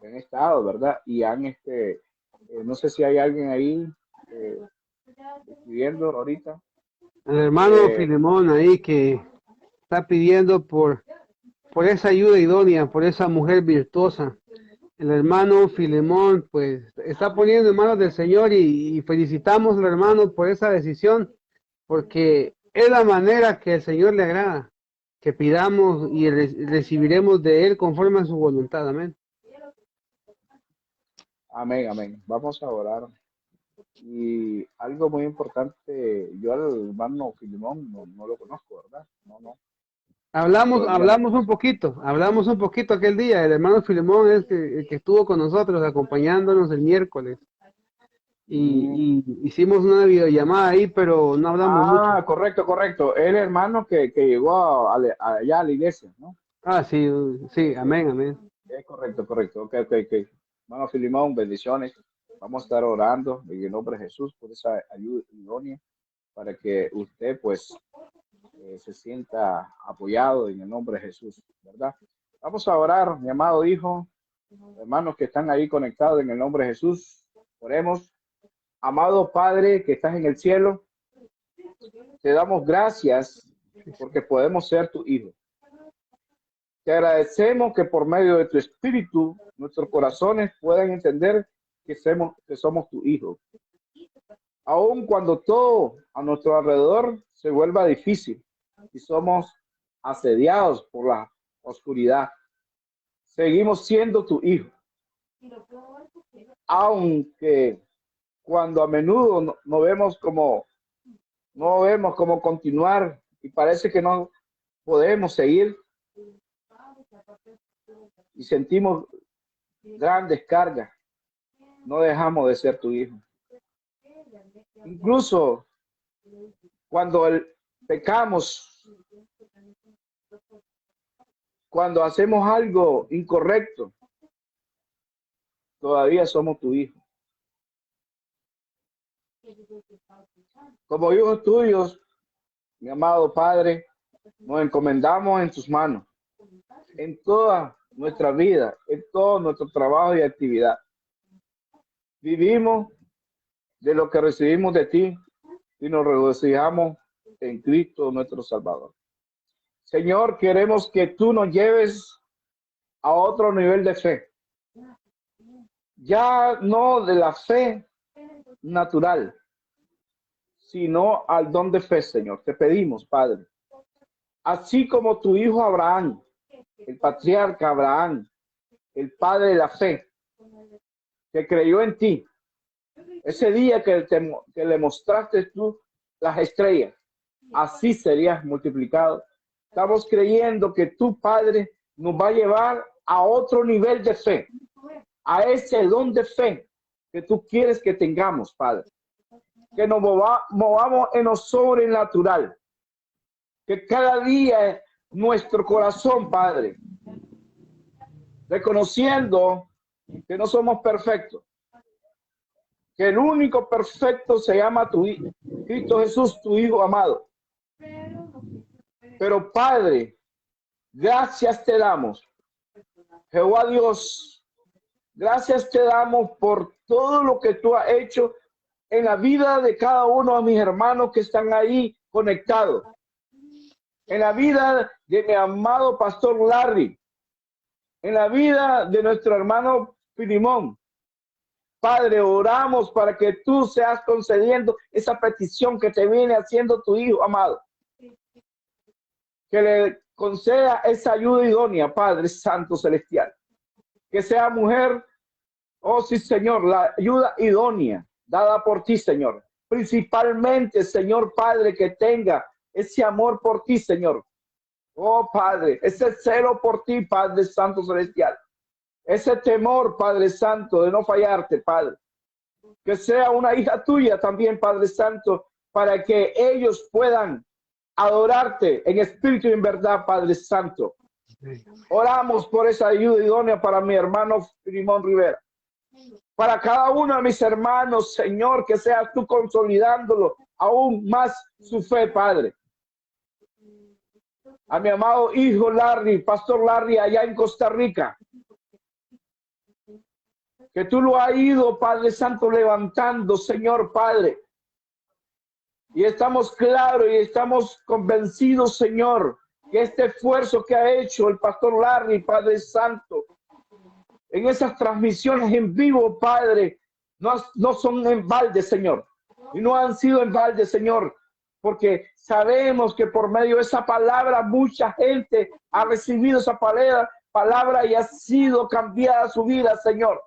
que han estado, ¿verdad? Y han, no sé si hay alguien ahí escribiendo ahorita. El hermano Filemón ahí que está pidiendo por esa ayuda idónea, por esa mujer virtuosa. El hermano Filemón, pues, está poniendo en manos del Señor y felicitamos al hermano por esa decisión, porque es la manera que el Señor le agrada, que pidamos y recibiremos de Él conforme a su voluntad. Amén. Amén, amén. Vamos a orar. Y algo muy importante, yo al hermano Filemón no lo conozco, ¿verdad? No. Hablamos un poquito aquel día. El hermano Filemón es el que estuvo con nosotros acompañándonos el miércoles. Y hicimos una videollamada ahí, pero no hablamos mucho. Correcto. El hermano que llegó allá a la iglesia, ¿no? Sí, amén. Es correcto. Ok. Hermano Filemón, bendiciones. Vamos a estar orando en el nombre de Jesús por esa ayuda idónea para que usted, pues, se sienta apoyado en el nombre de Jesús, ¿verdad? Vamos a orar, mi amado hijo, hermanos que están ahí conectados en el nombre de Jesús. Oremos. Amado Padre que estás en el cielo, te damos gracias porque podemos ser tu hijo. Te agradecemos que por medio de tu espíritu nuestros corazones puedan entender que somos tu hijo. Aun cuando todo a nuestro alrededor se vuelva difícil y somos asediados por la oscuridad, seguimos siendo tu hijo. Aunque cuando a menudo no vemos cómo continuar y parece que no podemos seguir y sentimos gran descarga, no dejamos de ser tu hijo. Incluso cuando pecamos, cuando hacemos algo incorrecto, todavía somos tu hijo. Como hijos tuyos, mi amado Padre, nos encomendamos en tus manos, en toda nuestra vida, en todo nuestro trabajo y actividad. Vivimos de lo que recibimos de ti y nos regocijamos en Cristo nuestro Salvador. Señor, queremos que tú nos lleves a otro nivel de fe. Ya no de la fe natural, sino al don de fe, Señor. Te pedimos, Padre. Así como tu hijo Abraham, el patriarca Abraham, el padre de la fe, que creyó en ti, ese día que le mostraste tú las estrellas, así serías multiplicado. Estamos creyendo que tu Padre nos va a llevar a otro nivel de fe, a ese don de fe que tú quieres que tengamos, Padre. Que nos movamos en lo sobrenatural. Que cada día nuestro corazón, Padre, reconociendo que no somos perfectos, que el único perfecto se llama tu Hijo, Cristo Jesús, tu Hijo amado. Pero Padre, gracias te damos, Jehová Dios, gracias te damos por todo lo que tú has hecho en la vida de cada uno de mis hermanos que están ahí conectados. En la vida de mi amado pastor Larry. En la vida de nuestro hermano Filimón. Padre, oramos para que tú seas concediendo esa petición que te viene haciendo tu hijo amado. Que le conceda esa ayuda idónea, Padre Santo Celestial. Que sea mujer, oh sí, Señor, la ayuda idónea dada por ti, Señor. Principalmente, Señor Padre, que tenga ese amor por ti, Señor. Oh Padre, ese celo por ti, Padre Santo Celestial. Ese temor, Padre Santo, de no fallarte, Padre. Que sea una hija tuya también, Padre Santo, para que ellos puedan adorarte en espíritu y en verdad, Padre Santo. Oramos por esa ayuda idónea para mi hermano Filimón Rivera. Para cada uno de mis hermanos, Señor, que seas tú consolidándolo aún más su fe, Padre. A mi amado hijo Larry, pastor Larry, allá en Costa Rica. Que tú lo has ido, Padre Santo, levantando, Señor Padre. Y estamos claros y estamos convencidos, Señor, que este esfuerzo que ha hecho el pastor Larry, Padre Santo, en esas transmisiones en vivo, Padre, no son en balde, Señor. Y no han sido en balde, Señor, porque sabemos que por medio de esa palabra mucha gente ha recibido esa palabra y ha sido cambiada su vida, Señor.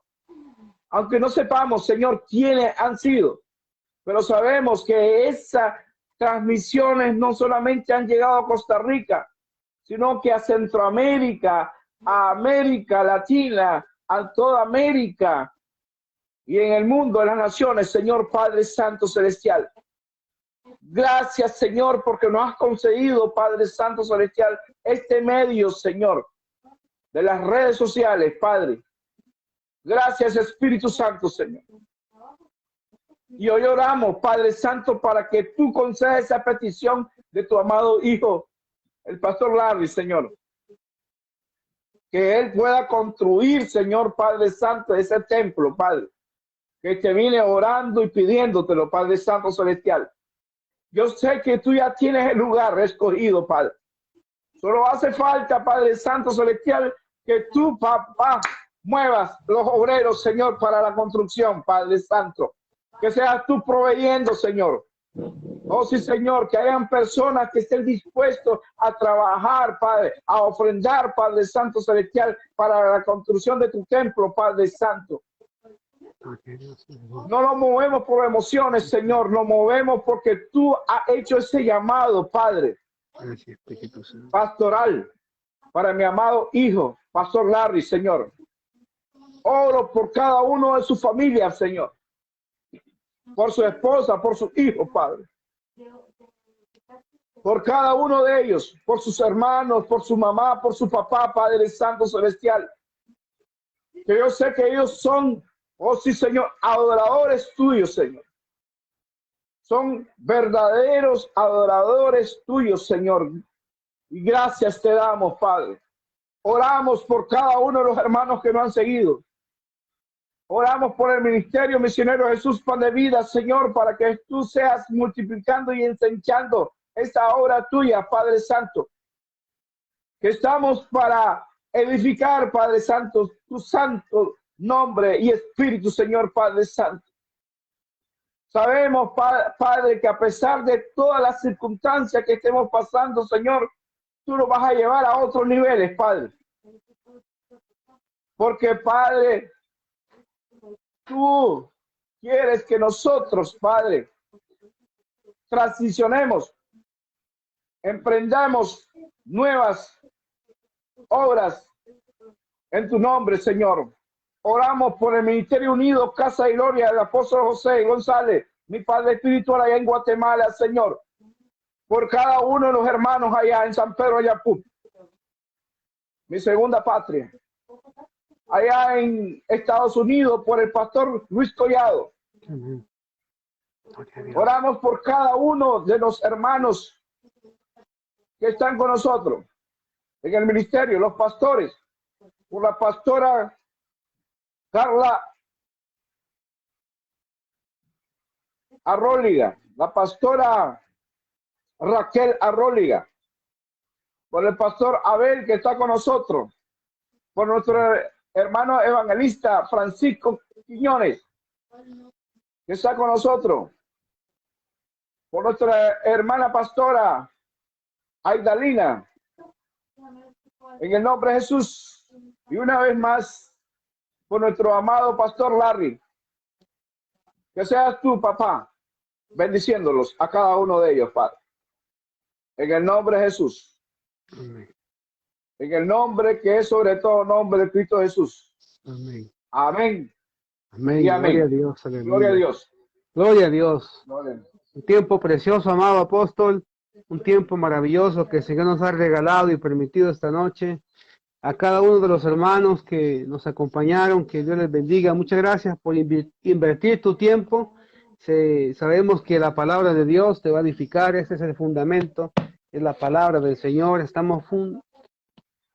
Aunque no sepamos, Señor, quiénes han sido, pero sabemos que esas transmisiones no solamente han llegado a Costa Rica, sino que a Centroamérica, a América Latina, a toda América y en el mundo de las naciones, Señor Padre Santo Celestial. Gracias, Señor, porque nos has concedido, Padre Santo Celestial, este medio, Señor, de las redes sociales, Padre. Gracias, Espíritu Santo, Señor. Y hoy oramos, Padre Santo, para que tú concedas esa petición de tu amado Hijo, el pastor Larry, Señor. Que él pueda construir, Señor Padre Santo, ese templo, Padre. Que te viene orando y pidiéndotelo, Padre Santo Celestial. Yo sé que tú ya tienes el lugar escogido, Padre. Solo hace falta, Padre Santo Celestial, que tú, papá, muevas los obreros, Señor, para la construcción, Padre Santo. Que seas tú proveyendo, Señor. Oh, sí, Señor, que hayan personas que estén dispuestos a trabajar, Padre, a ofrendar, Padre Santo Celestial, para la construcción de tu templo, Padre Santo. No lo movemos por emociones, Señor, lo movemos porque tú has hecho ese llamado, Padre, pastoral, para mi amado hijo, Pastor Larry, Señor. Oro por cada uno de su familia, Señor. Por su esposa, por sus hijos, Padre. Por cada uno de ellos, por sus hermanos, por su mamá, por su papá, Padre Santo Celestial. Que yo sé que ellos son, oh sí, Señor, adoradores tuyos, Señor. Son verdaderos adoradores tuyos, Señor. Y gracias te damos, Padre. Oramos por cada uno de los hermanos que nos han seguido. Oramos por el ministerio misionero Jesús Pan de Vida, Señor, para que tú seas multiplicando y ensanchando esta obra tuya, Padre Santo. Que estamos para edificar, Padre Santo, tu santo nombre y espíritu, Señor, Padre Santo. Sabemos, Padre, que a pesar de todas las circunstancias que estemos pasando, Señor, tú nos vas a llevar a otros niveles, Padre. Porque, Padre, tú quieres que nosotros, Padre, transicionemos, emprendamos nuevas obras en tu nombre, Señor. Oramos por el Ministerio Unido, Casa y Gloria del apóstol José González, mi Padre espiritual allá en Guatemala, Señor. Por cada uno de los hermanos allá en San Pedro Ayapú, mi segunda patria. Allá en Estados Unidos, por el pastor Luis Collado. Oramos por cada uno de los hermanos que están con nosotros en el ministerio, los pastores, por la pastora Carla Arróliga, la pastora Raquel Arróliga, por el pastor Abel que está con nosotros, por nuestro hermano evangelista Francisco Quiñones que está con nosotros, por nuestra hermana pastora Aidalina, en el nombre de Jesús, y una vez más por nuestro amado pastor Larry, que seas tú, papá, bendiciéndolos a cada uno de ellos, Padre, en el nombre de Jesús. Amén. En el nombre que es sobre todo nombre de Cristo Jesús. Amén. Amén. Amén. Y amén. Gloria a Dios. Aleluya. Gloria a Dios. Gloria a Dios. Gloria a Dios. Un tiempo precioso, amado apóstol. Un tiempo maravilloso que el Señor nos ha regalado y permitido esta noche. A cada uno de los hermanos que nos acompañaron, que Dios les bendiga. Muchas gracias por invertir tu tiempo. Sabemos que la palabra de Dios te va a edificar. Ese es el fundamento. Es la palabra del Señor. Estamos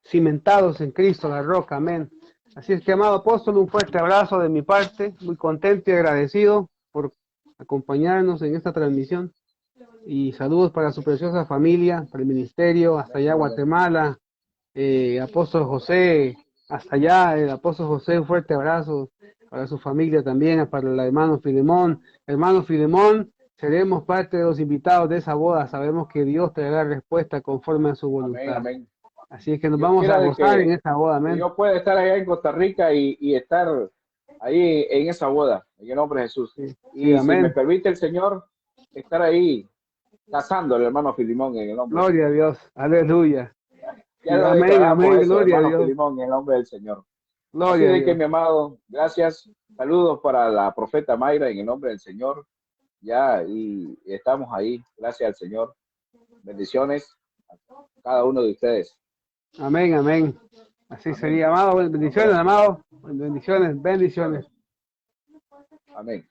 cimentados en Cristo, la roca. Amén. Así es que, amado apóstol, un fuerte abrazo de mi parte. Muy contento y agradecido por acompañarnos en esta transmisión. Y saludos para su preciosa familia, para el ministerio, hasta allá Guatemala. Apóstol José, hasta allá, el apóstol José, un fuerte abrazo para su familia también, para el hermano Filemón. Hermano Filemón, seremos parte de los invitados de esa boda. Sabemos que Dios te dará respuesta conforme a su voluntad. Amén, amén. Así es que nos vamos a gozar en esa boda. Amén. Yo puedo estar allá en Costa Rica y estar ahí en esa boda, en el nombre de Jesús. Sí, y sí, si amén. me permite el Señor, estar ahí casando al hermano Filimón en el nombre. Gloria a Dios. Aleluya. Ya lo Amén, declaramos amén, eso, gloria a hermano Dios. Filimón, en el nombre del Señor. Gloria Así a de Dios. que, mi amado, gracias. Saludos para la profeta Mayra en el nombre del Señor. Ya, y estamos ahí. Gracias al Señor. Bendiciones a cada uno de ustedes. Amén, amén. Así Amén. sería, amado. Bendiciones, amado. Bendiciones, bendiciones. Amén.